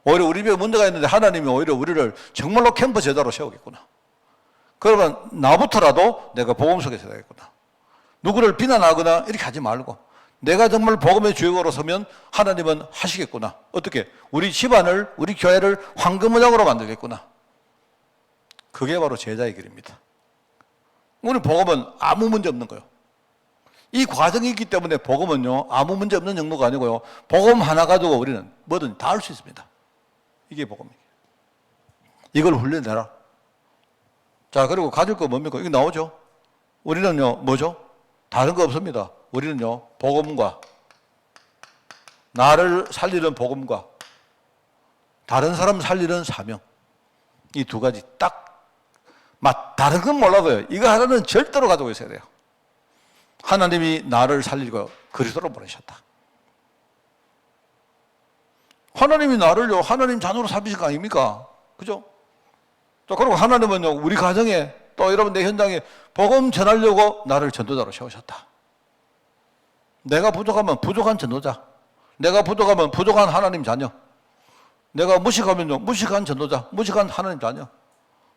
오히려 우리 집에 문제가 있는데 하나님이 오히려 우리를 정말로 캠프 제자로 세우겠구나. 그러면 나부터라도 내가 복음 속에서 되겠구나. 누구를 비난하거나 이렇게 하지 말고, 내가 정말 복음의 주역으로 서면 하나님은 하시겠구나. 어떻게? 우리 집안을, 우리 교회를 황금무장으로 만들겠구나. 그게 바로 제자의 길입니다. 우리 복음은 아무 문제 없는 거예요. 이 과정이 있기 때문에 복음은요, 아무 문제 없는 정도가 아니고요, 복음 하나 가지고 우리는 뭐든 다 할 수 있습니다. 이게 복음이에요. 이걸 훈련해라. 자, 그리고 가질 거 뭡니까? 이거 나오죠? 우리는요, 뭐죠? 다른 거 없습니다. 우리는요, 복음과, 나를 살리는 복음과 다른 사람 살리는 사명, 이 두 가지 딱, 다른 건 몰라도요, 이거 하나는 절대로 가지고 있어야 돼요. 하나님이 나를 살리고 그리스도로 보내셨다. 하나님이 나를요, 하나님 자녀로 삼으신 거 아닙니까? 그죠? 자, 그리고 하나님은요, 우리 가정에 또 여러분 내 현장에 복음 전하려고 나를 전도자로 세우셨다. 내가 부족하면 부족한 전도자, 내가 부족하면 부족한 하나님 자녀, 내가 무식하면요, 무식한 전도자, 무식한 하나님 자녀,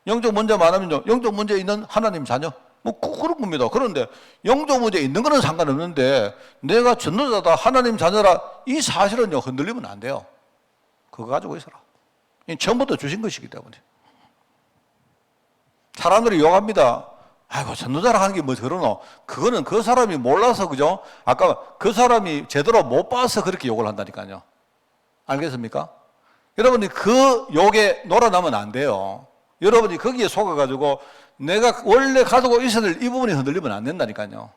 영적 문제 많으면요, 영적 문제 있는 하나님 자녀, 뭐 그런 겁니다. 그런데 영적 문제 있는 거는 상관없는데 내가 전도자다, 하나님 자녀라, 이 사실은요, 흔들리면 안 돼요. 그거 가지고 있어라. 처음부터 주신 것이기 때문에. 사람들이 욕합니다. 아이고, 전도자라 하는 게 뭐 그러노? 그거는 그 사람이 몰라서, 그죠? 아까 그 사람이 제대로 못 봐서 그렇게 욕을 한다니까요. 알겠습니까? 여러분이 그 욕에 놀아나면 안 돼요. 여러분이 거기에 속아가지고 내가 원래 가지고 있어야 될 이 부분이 흔들리면 안 된다니까요.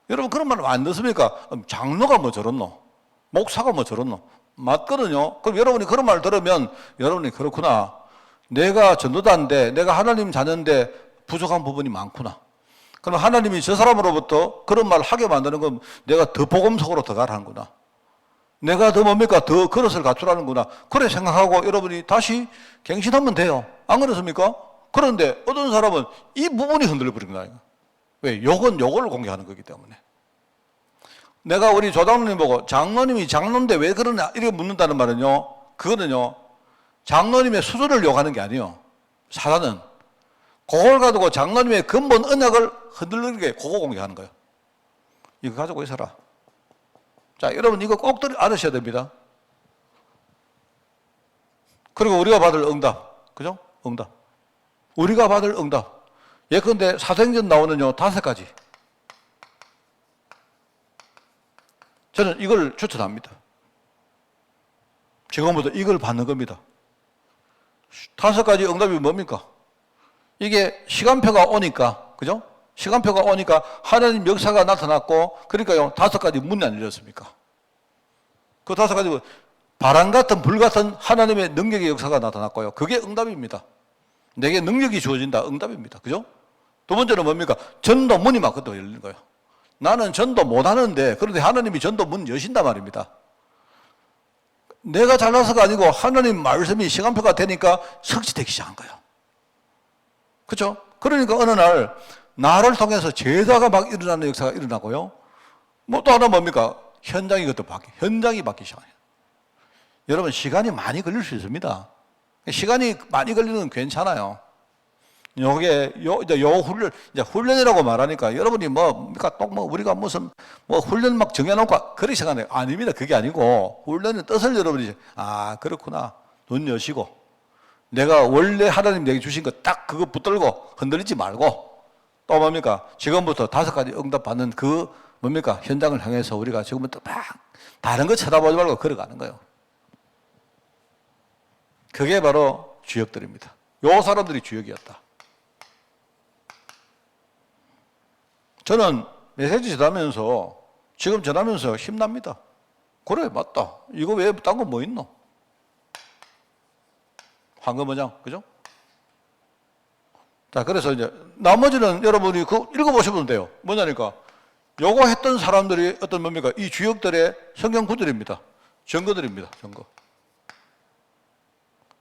여러분, 그런 말 안 듣습니까? 장로가 뭐 저렇노? 목사가 뭐 저렇노? 맞거든요. 그럼 여러분이 그런 말 들으면 여러분이 그렇구나. 내가 전도자인데, 내가 하나님 자녀인데 부족한 부분이 많구나. 그럼 하나님이 저 사람으로부터 그런 말을 하게 만드는 건 내가 더 복음 속으로 들어가라는구나. 내가 더 뭡니까? 더 그릇을 갖추라는구나. 그래 생각하고 여러분이 다시 갱신하면 돼요. 안 그렇습니까? 그런데 어떤 사람은 이 부분이 흔들려버린 거야. 왜? 욕은 욕을 공개하는 거기 때문에. 내가 우리 조장로님 보고 장로님이 장로인데 왜 그러냐 이렇게 묻는다는 말은요, 그거는요, 장로님의 수준을 욕하는 게 아니에요. 사단은 그걸 가지고 장로님의 근본 언약을 흔들리는 게 그거 공개하는 거예요. 이거 가지고 있어라. 자, 여러분 이거 꼭 알으셔야 됩니다. 그리고 우리가 받을 응답, 그죠? 응답. 우리가 받을 응답. 예컨대 사도행전 나오는요 5가지. 저는 이걸 추천합니다. 지금부터 이걸 받는 겁니다. 5가지 응답이 뭡니까? 이게 시간표가 오니까, 그죠? 시간표가 오니까 하나님 역사가 나타났고, 그러니까요, 5가지 문이 안 열렸습니까? 그 5가지, 바람 같은 불 같은 하나님의 능력의 역사가 나타났고요. 그게 응답입니다. 내게 능력이 주어진다. 응답입니다. 그죠? 두 번째는 뭡니까? 전도 문이 막 그때 열리는 거예요. 나는 전도 못 하는데, 그런데 하나님이 전도 문 여신단 말입니다. 내가 잘나서가 아니고 하나님 말씀이 시간표가 되니까 성취되기 시작한 거예요. 그렇죠? 그러니까 어느 날 나를 통해서 제자가 막 일어나는 역사가 일어나고요. 뭐 또 하나 뭡니까? 현장이 바뀌기 시작해요. 여러분, 시간이 많이 걸릴 수 있습니다. 시간이 많이 걸리는 건 괜찮아요. 요게, 훈련이라고 말하니까 여러분이 우리가 무슨, 훈련 막 정해놓고, 그렇게 생각해요. 아닙니다. 그게 아니고, 훈련의 뜻을 여러분이, 그렇구나. 눈 여시고, 내가 원래 하나님 내게 주신 거 딱 그거 붙들고 흔들리지 말고, 또 뭡니까? 지금부터 5가지 응답 받는 그, 현장을 향해서 우리가 지금부터 막, 다른 거 쳐다보지 말고 걸어가는 거예요. 그게 바로 주역들입니다. 요 사람들이 주역이었다. 저는 메시지 전하면서, 지금 전하면서 힘납니다. 그래, 맞다. 이거 왜 딴 거 뭐 있노? 황금어장, 그죠? 자, 그래서 이제, 나머지는 여러분이 읽어보시면 돼요. 뭐냐니까, 요거 했던 사람들이 어떤 뭡니까? 이 주역들의 성경 구절입니다. 증거들입니다. 증거.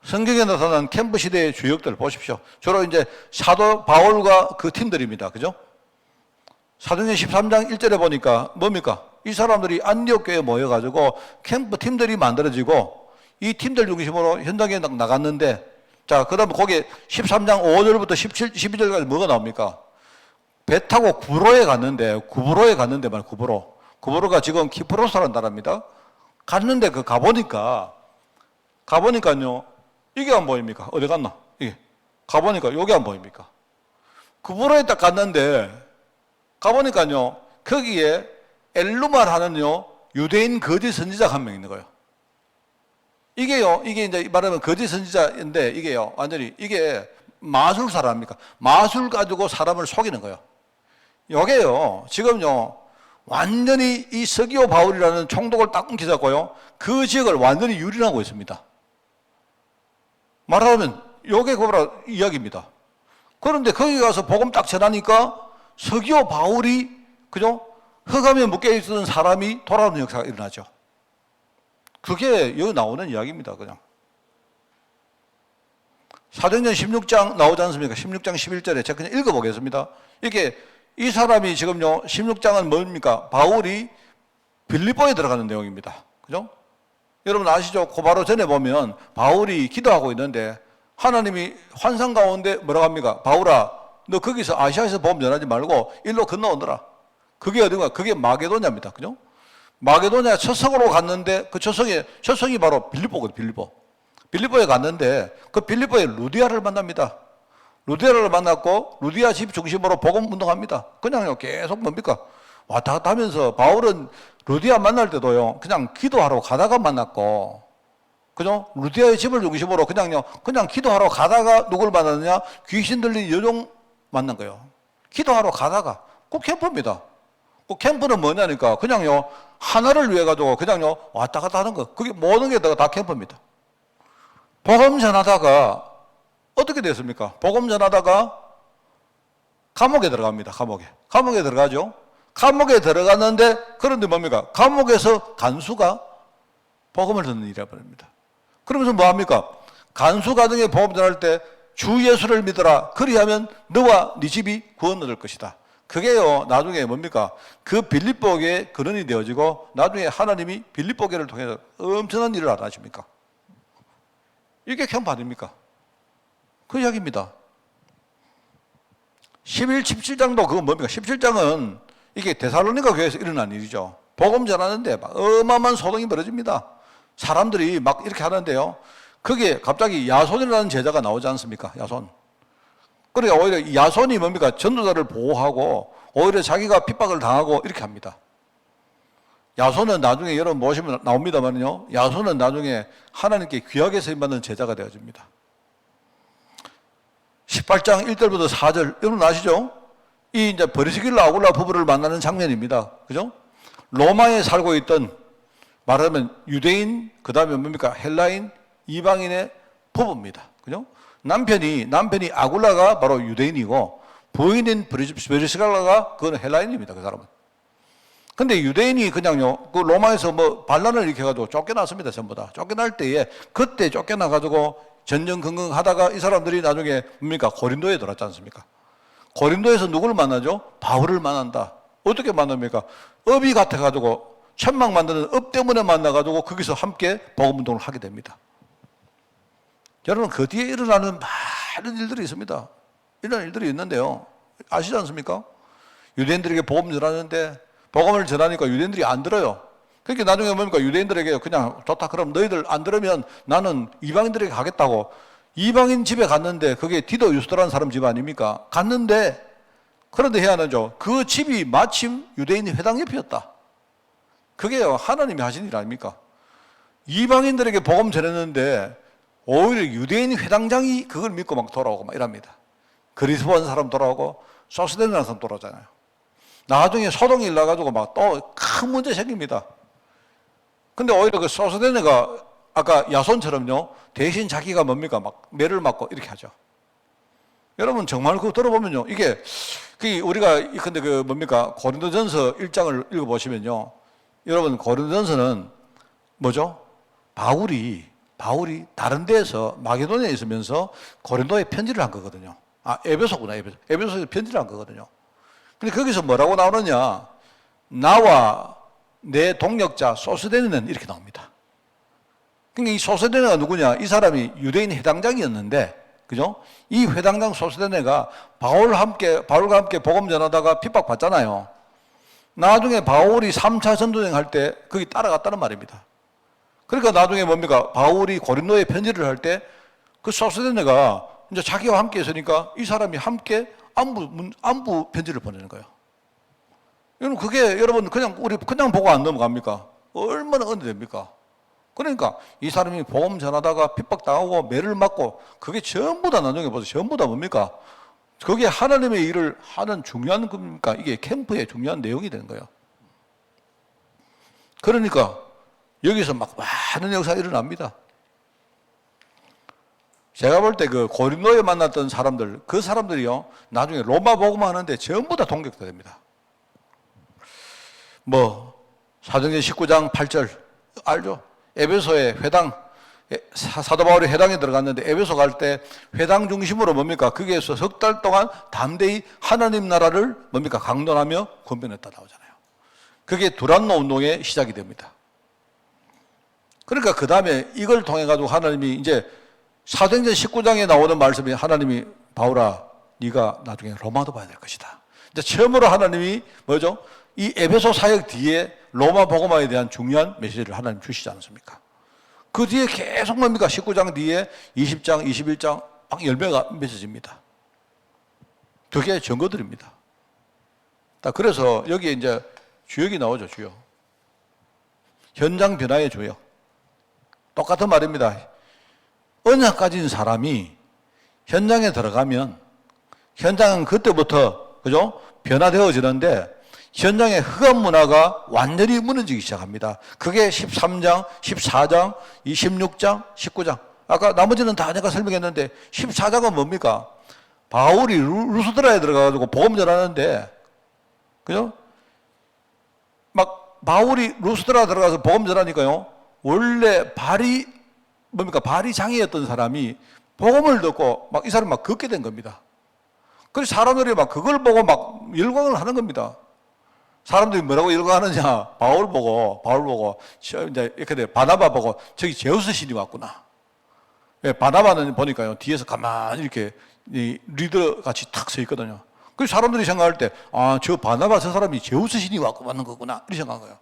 성경에 나타난 캠프 시대의 주역들 보십시오. 주로 이제 사도 바울과 그 팀들입니다. 그죠? 사도행전 13장 1절에 보니까 뭡니까? 이 사람들이 안디옥 교회에 모여가지고 캠프 팀들이 만들어지고 이 팀들 중심으로 현장에 나갔는데, 자, 그 다음에 거기에 13장 5절부터 17, 12절까지 뭐가 나옵니까? 배 타고 구브로에 갔는데 말이야, 구브로. 구브로가 지금 키프로스라는 나라입니다. 갔는데 가보니까요, 이게 안 보입니까? 어디 갔나? 이게. 가보니까 여기 안 보입니까? 구브로에 딱 갔는데, 가보니까요, 거기에 엘루말 하는요, 유대인 거짓 선지자가 한 명 있는 거예요. 이게 이제 말하면 거짓 선지자인데, 이게요, 완전히, 이게 마술사랍니까? 마술 가지고 사람을 속이는 거예요. 요게요, 지금요, 완전히 이 서기오 바울이라는 총독을 딱 엉켜잡고요, 그 지역을 완전히 유린하고 있습니다. 말하자면, 요게 그거라 이야기입니다. 그런데 거기 가서 복음 딱 전하니까 서기오 바울이, 그죠? 흑암에 묶여있던 사람이 돌아오는 역사가 일어나죠. 그게 여기 나오는 이야기입니다, 그냥. 사도행전 16장 나오지 않습니까? 16장 11절에 제가 그냥 읽어보겠습니다. 이게 이 사람이 지금요, 16장은 뭡니까? 바울이 빌립보에 들어가는 내용입니다. 그죠? 여러분 아시죠? 그 바로 전에 보면 바울이 기도하고 있는데 하나님이 환상 가운데 뭐라고 합니까? 바울아, 너 거기서 아시아에서 복음 전하지 말고 일로 건너오너라. 그게 어딘가? 그게 마게도냐입니다. 그죠? 마게도냐 초성으로 갔는데 그 초성이 바로 빌립보거든요. 빌립보에 갔는데 그 빌립보에 루디아를 만납니다. 루디아를 만났고 루디아 집 중심으로 복음 운동합니다. 그냥요 계속 뭡니까? 왔다 갔다 하면서 바울은 루디아 만날 때도요 그냥 기도하러 가다가 만났고, 그죠? 루디아의 집을 중심으로 그냥 기도하러 가다가 누굴 만났느냐? 귀신 들린 여종 만난 거예요. 기도하러 가다가 꼭 캠프입니다. 그 캠프는 뭐냐니까 그냥요 하나를 위해 가지고 그냥요 왔다 갔다 하는 거. 그게 모든 게 다 캠프입니다. 복음 전하다가 어떻게 됐습니까? 복음 전하다가 감옥에 들어갑니다. 감옥에 들어가죠. 감옥에 들어갔는데 그런데 뭡니까? 감옥에서 간수가 복음을 듣는 일이라 버립니다. 그러면서 뭐 합니까? 간수 가정에 복음 전할 때 주 예수를 믿어라. 그리하면 너와 네 집이 구원 얻을 것이다. 그게요 나중에 뭡니까? 그 빌립보교의 근원이 되어지고 나중에 하나님이 빌립보교를 통해서 엄청난 일을 안 하십니까? 이게 캠프 아닙니까? 그 이야기입니다. 17장도 그건 뭡니까? 17장은 이게 데살로니가 교회에서 일어난 일이죠. 복음 전하는데 막 어마어마한 소동이 벌어집니다. 사람들이 막 이렇게 하는데요. 거기에 갑자기 야손이라는 제자가 나오지 않습니까? 야손. 그러니까 오히려 야손이 뭡니까? 전도자를 보호하고 오히려 자기가 핍박을 당하고 이렇게 합니다. 야손은 나중에 여러분 보시면 나옵니다만요. 야손은 나중에 하나님께 귀하게 쓰임받는 제자가 되어집니다. 18장 1절부터 4절 여러분 아시죠? 이 이제 브리스길라 아굴라 부부를 만나는 장면입니다. 그죠? 로마에 살고 있던 말하면 유대인 그다음에 뭡니까? 헬라인 이방인의 부부입니다. 그죠? 남편이 아굴라가 바로 유대인이고 부인인 브리스길라가 그건 헬라인입니다. 그 사람은. 근데 유대인이 그냥요, 그 로마에서 뭐 반란을 일으켜가지고 쫓겨났습니다. 전부 다. 쫓겨날 때에 그때 쫓겨나가지고 전전긍긍 하다가 이 사람들이 나중에 뭡니까? 고린도에 들어왔지 않습니까? 고린도에서 누구를 만나죠? 바울을 만난다. 어떻게 만납니까? 업이 같아가지고 천막 만드는 업 때문에 만나가지고 거기서 함께 복음운동을 하게 됩니다. 여러분 그 뒤에 일어나는 많은 일들이 있습니다. 이런 일들이 있는데요. 아시지 않습니까? 유대인들에게 복음 전하는데 복음을 전하니까 유대인들이 안 들어요. 그러니까 나중에 뭡니까? 유대인들에게 그냥 좋다. 그럼 너희들 안 들으면 나는 이방인들에게 가겠다고. 이방인 집에 갔는데 그게 디도 유스도라는 사람 집 아닙니까? 갔는데 그런데 해야하죠. 그 집이 마침 유대인 회당 옆이었다. 그게요 하나님이 하신 일 아닙니까? 이방인들에게 복음 전했는데 오히려 유대인 회당장이 그걸 믿고 막 돌아오고 막 이랍니다. 그리스도한 사람 돌아오고 소스데나는 사람 돌아오잖아요. 나중에 소동이 일어나가지고 막 또 큰 문제 생깁니다. 근데 오히려 그 소스데네가 아까 야손처럼요 대신 자기가 뭡니까 막 매를 맞고 이렇게 하죠. 여러분 정말 그거 들어보면요. 이게 우리가 근데 그 뭡니까? 고린도전서 1장을 읽어보시면요. 여러분 고린도전서는 뭐죠? 바울이 다른 데에서 마게도냐에 있으면서 고린도에 편지를 한 거거든요. 에베소구나, 에베소. 에베소에 편지를 한 거거든요. 근데 거기서 뭐라고 나오느냐? 나와 내 동역자 소스데네는 이렇게 나옵니다. 그러니까 이 소스데네가 누구냐? 이 사람이 유대인 회당장이었는데, 그죠? 이 회당장 소스데네가 바울과 함께 복음 전하다가 핍박받잖아요. 나중에 바울이 3차 전도여행 할 때 거기 따라갔다는 말입니다. 그러니까 나중에 뭡니까? 바울이 고린도에 편지를 할 때 그 소스데네가 이제 자기와 함께 있으니까 이 사람이 함께 안부 편지를 보내는 거예요. 여러분 우리 그냥 보고 안 넘어갑니까? 얼마나 은혜됩니까? 그러니까 이 사람이 복음 전하다가 핍박당하고 매를 맞고 그게 전부 다 나중에 보세요. 전부 다 뭡니까? 그게 하나님의 일을 하는 중요한 겁니까? 이게 캠프의 중요한 내용이 되는 거예요. 그러니까 여기서 막 많은 역사가 일어납니다. 제가 볼 때 그 고린도에 만났던 사람들, 그 사람들이요, 나중에 로마 복음 하는데 전부 다 동격도 됩니다. 사도행전 19장 8절, 알죠? 에베소의 회당, 사도 바울이 회당에 들어갔는데 에베소 갈 때 회당 중심으로 뭡니까? 거기에서 석 달 동안 담대히 하나님 나라를 뭡니까? 강론하며 권변했다 나오잖아요. 그게 두란노 운동의 시작이 됩니다. 그러니까 그 다음에 이걸 통해 가지고 하나님이 이제 사도행전 19장에 나오는 말씀이 하나님이 바울아 네가 나중에 로마도 봐야 될 것이다. 이제 처음으로 하나님이 뭐죠? 이 에베소 사역 뒤에 로마 복음화에 대한 중요한 메시지를 하나님 주시지 않습니까? 그 뒤에 계속 뭡니까? 19장 뒤에 20장, 21장 막 열매가 맺어집니다. 그게 증거들입니다. 그래서 여기에 이제 주역이 나오죠, 주역. 현장 변화의 주역. 똑같은 말입니다. 언약 가진 사람이 현장에 들어가면 현장은 그때부터, 그죠? 변화되어지는데 현장의 흑암 문화가 완전히 무너지기 시작합니다. 그게 13장, 14장, 26장, 19장. 아까 나머지는 다 제가 설명했는데 14장은 뭡니까? 바울이 루스드라에 들어가가지고 복음 전하는데, 그죠? 바울이 루스드라 들어가서 복음 전하니까요, 원래 발이 장애였던 사람이 복음을 듣고 이 사람이 걷게 된 겁니다. 그래서 사람들이 그걸 보고 열광을 하는 겁니다. 사람들이 뭐라고 열광하느냐? 바울 보고, 이제 이렇게 돼. 바나바 보고, 저기 제우스 신이 왔구나. 예, 바나바는 보니까요, 뒤에서 가만히 이렇게 리더 같이 탁 서 있거든요. 그래서 사람들이 생각할 때, 저 바나바 저 사람이 제우스 신이 왔는 거구나. 이렇게 생각한 거예요.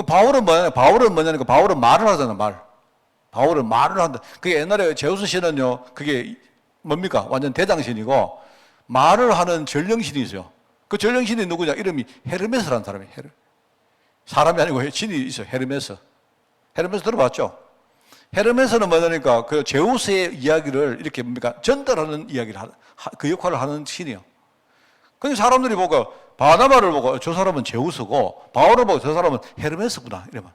바울은 뭐냐니까, 바울은 말을 하잖아, 말. 바울은 말을 한다. 그게 옛날에 제우스 신은요, 그게 뭡니까? 완전 대장신이고, 말을 하는 전령신이 있어요. 그 전령신이 누구냐? 이름이 헤르메스라는 사람이에요. 사람이 아니고 신이 있어요. 헤르메스. 헤르메스 들어봤죠? 헤르메스는 뭐냐니까 그 제우스의 이야기를 이렇게 전달하는 이야기를 그 역할을 하는 신이에요. 그러니까 사람들이 보고 바나바를 보고 저 사람은 제우스고 바울을 보고 저 사람은 헤르메스구나 이러면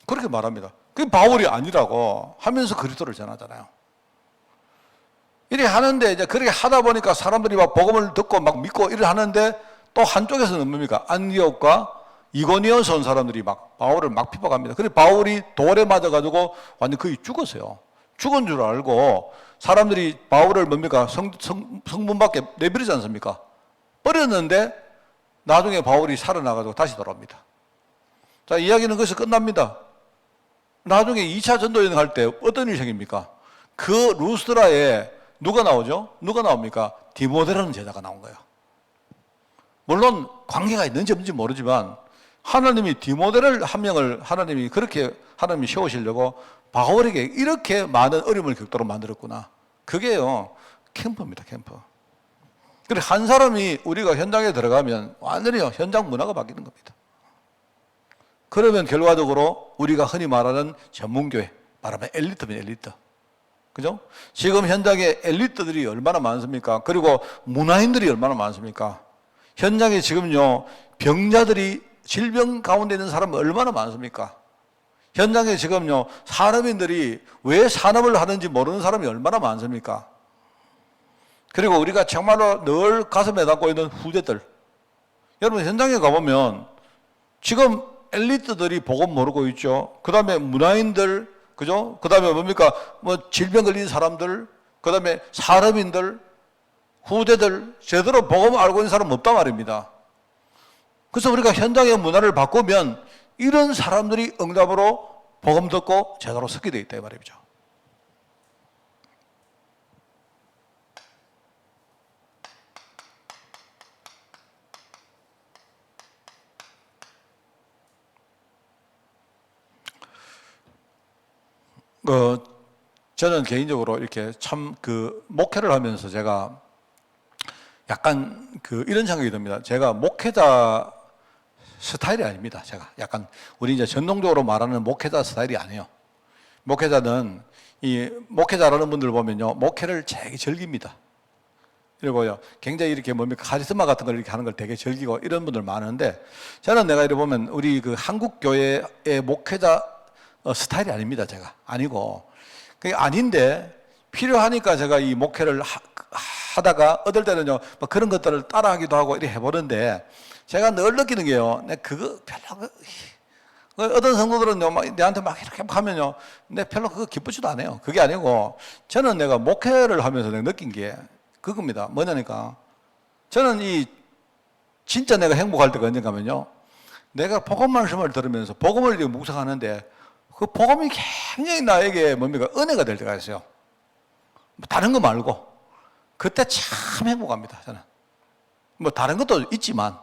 그렇게 말합니다. 그게 바울이 아니라고 하면서 그리스도를 전하잖아요. 이렇게 하는데 이제 그렇게 하다 보니까 사람들이 복음을 듣고 믿고 이렇게 하는데 또 한쪽에서는 뭡니까? 안디옥과 이고니온에서 온 사람들이 바울을 핍박합니다. 그래서 바울이 돌에 맞아가지고 완전 거의 죽었어요. 죽은 줄 알고 사람들이 바울을 성문 밖에 내버리지 않습니까? 버렸는데 나중에 바울이 살아나가지고 다시 돌아옵니다. 자, 이야기는 거기서 끝납니다. 나중에 2차 전도여행 할 때 어떤 일이 생깁니까? 그 루스드라에 누가 나오죠? 누가 나옵니까? 디모데라는 제자가 나온 거예요. 물론 관계가 있는지 없는지 모르지만 하나님이 디모데를 한 명을 하나님이 세우시려고 바울에게 이렇게 많은 어려움을 겪도록 만들었구나. 그게요, 캠프입니다, 캠프. 그래, 한 사람이 우리가 현장에 들어가면 완전히 현장 문화가 바뀌는 겁니다. 그러면 결과적으로 우리가 흔히 말하는 전문교회, 말하면 엘리트면 엘리트. 그죠? 지금 현장에 엘리트들이 얼마나 많습니까? 그리고 문화인들이 얼마나 많습니까? 현장에 지금요, 병자들이 질병 가운데 있는 사람이 얼마나 많습니까? 현장에 지금요, 산업인들이 왜 산업을 하는지 모르는 사람이 얼마나 많습니까? 그리고 우리가 정말로 늘 가슴에 담고 있는 후대들. 여러분, 현장에 가보면 지금 엘리트들이 복음 모르고 있죠. 그 다음에 문화인들, 그죠? 그 다음에 뭡니까? 뭐 질병 걸린 사람들, 그 다음에 산업인들, 후대들, 제대로 복음 알고 있는 사람 없단 말입니다. 그래서 우리가 현장의 문화를 바꾸면 이런 사람들이 응답으로 복음 듣고 제대로 섞게 되어 있다 이 말이죠. 저는 개인적으로 이렇게 참 목회를 하면서 제가 약간 이런 생각이 듭니다. 제가 목회자 스타일이 아닙니다. 제가 약간 우리 이제 전통적으로 말하는 목회자 스타일이 아니에요. 목회자는 이 목회자라는 분들 보면요, 목회를 되게 즐깁니다. 그리고요, 굉장히 이렇게 뭡니까 카리스마 같은 걸 이렇게 하는 걸 되게 즐기고 이런 분들 많은데, 저는 내가 이렇게 보면 우리 한국 교회의 목회자 스타일이 아닙니다. 제가 아니고 그게 아닌데 필요하니까 제가 이 목회를 하다가 어떨 때는요, 뭐 그런 것들을 따라하기도 하고 이렇게 해보는데, 제가 늘 느끼는 게요, 내 그거 별로 어떤 성도들은요, 내한테 막 이렇게 하면요, 내 별로 그거 기쁘지도 않아요. 그게 아니고 저는 내가 목회를 하면서 내가 느낀 게 그겁니다. 뭐냐니까 저는 진짜 내가 행복할 때가 언젠가 하면요, 내가 복음 말씀을 들으면서 복음을 묵상하는데 그 복음이 굉장히 나에게 뭡니까 은혜가 될 때가 있어요. 다른 거 말고 그때 참 행복합니다. 저는 뭐 다른 것도 있지만,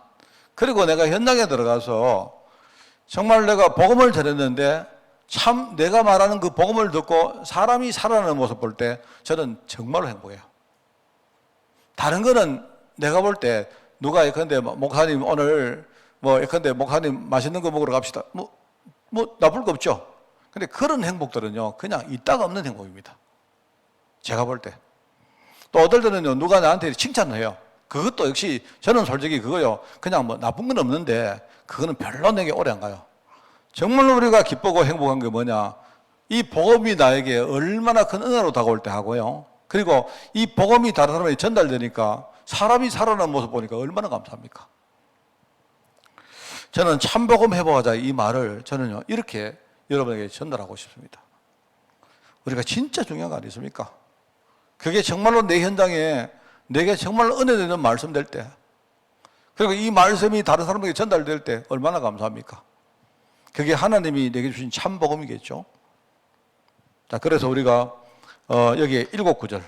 그리고 내가 현장에 들어가서 정말 내가 복음을 들었는데 참 내가 말하는 그 복음을 듣고 사람이 살아나는 모습 볼 때 저는 정말로 행복해요. 다른 거는 내가 볼 때 누가 예컨대 목사님 오늘 예컨대 목사님 맛있는 거 먹으러 갑시다. 뭐 나쁠 거 없죠. 근데 그런 행복들은요, 그냥 있다가 없는 행복입니다. 제가 볼 때. 또 어떨 때는요, 누가 나한테 칭찬을 해요. 그것도 역시 저는 솔직히 그거요, 그냥 뭐 나쁜 건 없는데 그거는 별로 내게 오래 안 가요. 정말로 우리가 기쁘고 행복한 게 뭐냐, 이 복음이 나에게 얼마나 큰 은혜로 다가올 때 하고요, 그리고 이 복음이 다른 사람에게 전달되니까 사람이 살아나는 모습 보니까 얼마나 감사합니까? 저는 참복음 회복하자 이 말을 저는요, 이렇게 여러분에게 전달하고 싶습니다. 우리가 진짜 중요한 거 아니십니까? 그게 정말로 내 현장에 내게 정말로 은혜되는 말씀 될 때, 그리고 이 말씀이 다른 사람에게 전달될 때 얼마나 감사합니까? 그게 하나님이 내게 주신 참 복음이겠죠. 자, 그래서 우리가 여기에 7구절,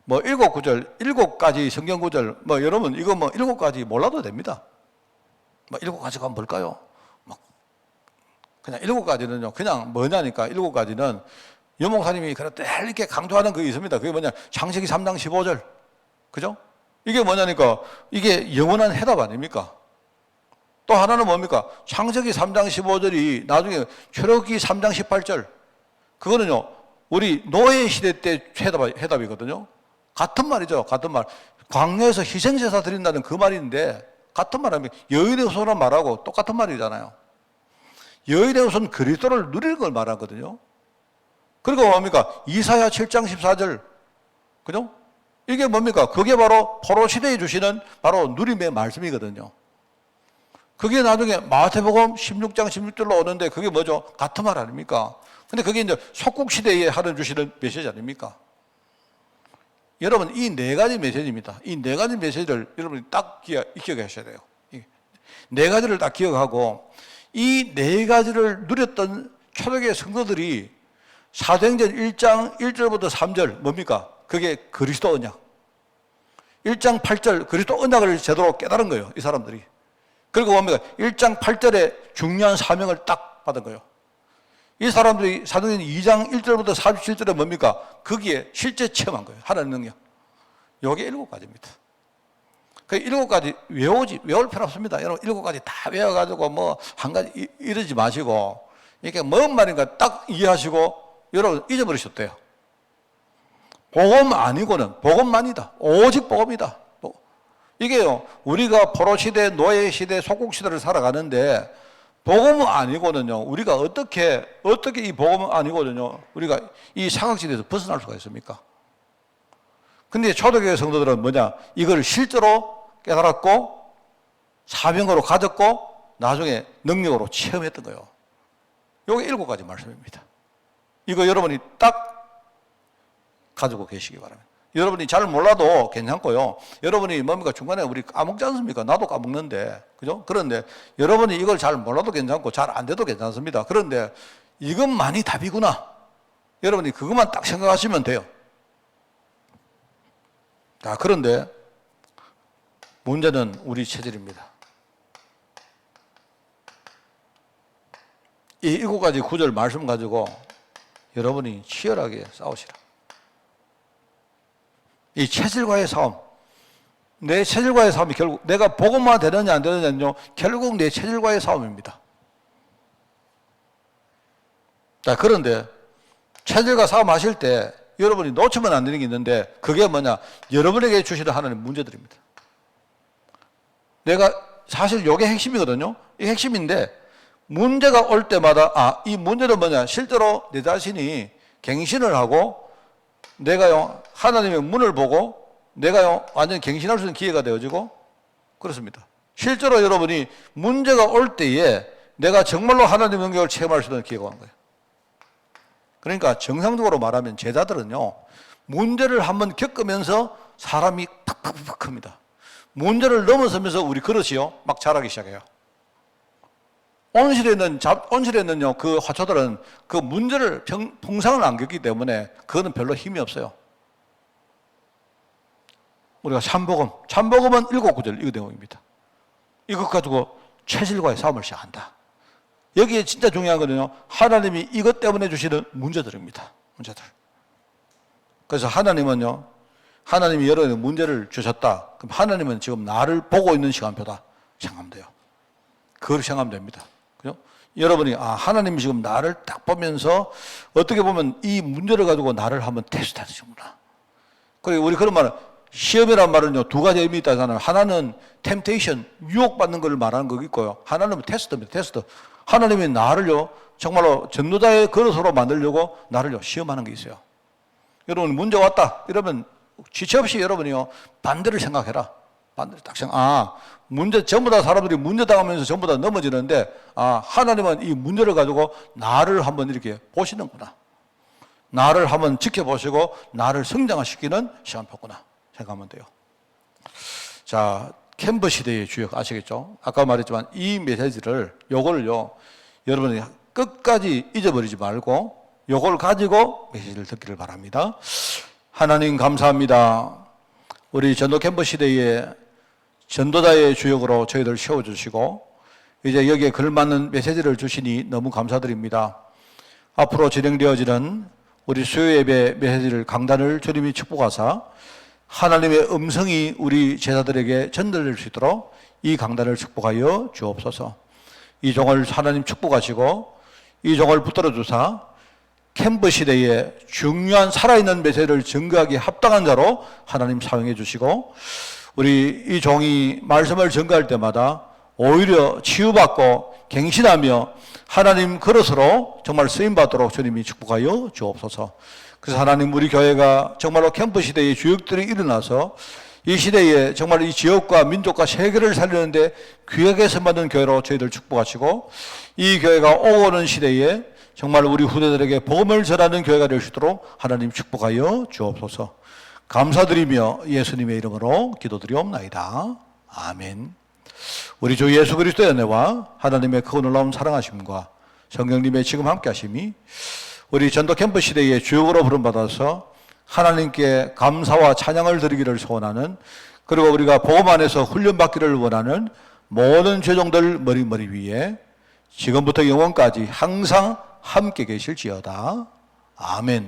7구절, 7가지 성경 구절, 여러분 이거 7가지 몰라도 됩니다. 7가지가 뭘까요? 그냥 7가지는요, 그냥 뭐냐니까 7가지는 여목사님이 그렇게 이렇게 강조하는 그게 있습니다. 그게 뭐냐, 창세기 3장 15절. 그죠? 이게 뭐냐니까 이게 영원한 해답 아닙니까? 또 하나는 뭡니까? 창세기 3장 15절이 나중에 출애굽기 3장 18절. 그거는요, 우리 노예 시대 때 해답이거든요. 같은 말이죠. 같은 말. 광야에서 희생제사 드린다는 그 말인데 같은 말하면 여인의 후손은 말하고 똑같은 말이잖아요. 여인의 후손 그리스도를 누릴 걸 말하거든요. 그리고 뭡니까? 이사야 7장 14절. 그죠? 이게 뭡니까? 그게 바로 포로 시대에 주시는 바로 누림의 말씀이거든요. 그게 나중에 마태복음 16장 16절로 오는데 그게 뭐죠? 같은 말 아닙니까? 근데 그게 이제 속국 시대에 하는 주시는 메시지 아닙니까? 여러분, 이 4가지 메시지입니다. 이 4가지 메시지를 여러분이 딱 기억하셔야 돼요. 4가지를 딱 기억하고, 이 4가지를 누렸던 초대교회 성도들이 사도행전 1장 1절부터 3절 뭡니까? 그게 그리스도 언약. 1장 8절 그리스도 언약을 제대로 깨달은 거예요, 이 사람들이. 그리고 뭡니까? 1장 8절에 중요한 사명을 딱 받은 거예요. 이 사람들이 사도행전 2장 1절부터 47절에 뭡니까? 거기에 실제 체험한 거예요. 하나님 능력. 요게 7가지입니다. 그 7가지 외울 필요 없습니다. 여러분 7가지 다 외워가지고 한 가지 이러지 마시고, 이게 뭔 말인가 딱 이해하시고 여러분 잊어버리셨대요. 복음 아니고는 복음만이다. 오직 복음이다. 이게요, 우리가 포로 시대, 노예 시대, 속국 시대를 살아가는데 복음 아니고는요, 우리가 어떻게 이 복음 아니고는요, 우리가 이 사각지대에서 벗어날 수가 있습니까? 근데 초대교회 성도들은 뭐냐? 이걸 실제로 깨달았고, 사명으로 가졌고, 나중에 능력으로 체험했던 거예요. 요게 7가지 말씀입니다. 이거 여러분이 딱 가지고 계시기 바랍니다. 여러분이 잘 몰라도 괜찮고요. 여러분이 뭡니까? 중간에 우리 까먹지 않습니까? 나도 까먹는데. 그죠? 그런데 여러분이 이걸 잘 몰라도 괜찮고 잘 안 돼도 괜찮습니다. 그런데 이것만이 답이구나. 여러분이 그것만 딱 생각하시면 돼요. 자, 그런데 문제는 우리 체질입니다. 이 7가지 구절 말씀 가지고 여러분이 치열하게 싸우시라. 이 체질과의 싸움, 내 체질과의 싸움이 결국 내가 복음화 되느냐 안 되느냐는요, 결국 내 체질과의 싸움입니다. 자, 그런데 체질과 싸움하실 때 여러분이 놓치면 안 되는 게 있는데, 그게 뭐냐? 여러분에게 주시는 하나님의 문제들입니다. 내가 사실 이게 핵심이거든요. 이 핵심인데, 문제가 올 때마다 이 문제는 뭐냐? 실제로 내 자신이 갱신을 하고 내가요 하나님의 문을 보고 내가요 완전히 갱신할 수 있는 기회가 되어지고 그렇습니다. 실제로 여러분이 문제가 올 때에 내가 정말로 하나님의 영역을 체험할 수 있는 기회가 오는 거예요. 그러니까 정상적으로 말하면 제자들은요, 문제를 한번 겪으면서 사람이 팍팍팍 큽니다. 문제를 넘어서면서 우리 그릇이요 막 자라기 시작해요. 온실에 있는요, 그 화초들은 그 문제를 풍성을 안 겪기 때문에 그거는 별로 힘이 없어요. 우리가 참복음은 7구절 이 내용입니다. 이것 가지고 체질과의 싸움을 시작한다. 여기에 진짜 중요한 거는요, 하나님이 이것 때문에 주시는 문제들입니다. 문제들. 그래서 하나님은요, 하나님이 여러분의 문제를 주셨다. 그럼 하나님은 지금 나를 보고 있는 시간표다 생각하면 돼요. 그걸 생각하면 됩니다. 그죠? 여러분이 하나님이 지금 나를 딱 보면서 어떻게 보면 이 문제를 가지고 나를 한번 테스트하시는구나. 그리고 우리 그런 말은, 시험이란 말은요 2가지 의미 있다잖아요. 하나는 템테이션, 유혹받는 걸 말하는 거 있고요. 하나는 테스트입니다. 테스트. 하나님이 나를요 정말로 전도자의 그릇으로 만들려고 나를요 시험하는 게 있어요. 여러분 문제 왔다 이러면 지체 없이 여러분이요 반대를 생각해라. 반대를 딱 생각. 문제 전부 다 사람들이 문제 당하면서 전부 다 넘어지는데 하나님은 이 문제를 가지고 나를 한번 이렇게 보시는구나. 나를 한번 지켜보시고 나를 성장시키는 시간표구나 생각하면 돼요. 자, 캔버 시대의 주역 아시겠죠? 아까 말했지만 이 메시지를 요걸요 여러분이 끝까지 잊어버리지 말고 요걸 가지고 메시지를 듣기를 바랍니다. 하나님 감사합니다. 우리 전도 캠프 시대에 전도자의 주역으로 저희들 세워주시고 이제 여기에 걸맞는 메시지를 주시니 너무 감사드립니다. 앞으로 진행되어지는 우리 수요예배 메시지를 강단을 주님이 축복하사 하나님의 음성이 우리 제자들에게 전달될 수 있도록 이 강단을 축복하여 주옵소서. 이 종을 하나님 축복하시고 이 종을 붙들어 주사 캠프 시대에 중요한 살아있는 메시지를 전가하기 합당한 자로 하나님 사용해 주시고 우리 이 종이 말씀을 전가할 때마다 오히려 치유받고 갱신하며 하나님 그릇으로 정말 쓰임받도록 주님이 축복하여 주옵소서. 그래서 하나님 우리 교회가 정말로 캠프 시대의 주역들이 일어나서 이 시대에 정말 이 지역과 민족과 세계를 살리는데 귀하게 선받는 교회로 저희들 축복하시고 이 교회가 오는 시대에 정말 우리 후대들에게 복음을 전하는 교회가 될 수 있도록 하나님 축복하여 주옵소서. 감사드리며 예수님의 이름으로 기도드리옵나이다. 아멘. 우리 주 예수 그리스도의 은혜와 하나님의 그 놀라운 사랑하심과 성령님의 지금 함께 하심이 우리 전도 캠프 시대의 주역으로 부름받아서 하나님께 감사와 찬양을 드리기를 소원하는 그리고 우리가 복음 안에서 훈련받기를 원하는 모든 죄종들 머리 위에 지금부터 영원까지 항상 함께 계실지어다. 아멘.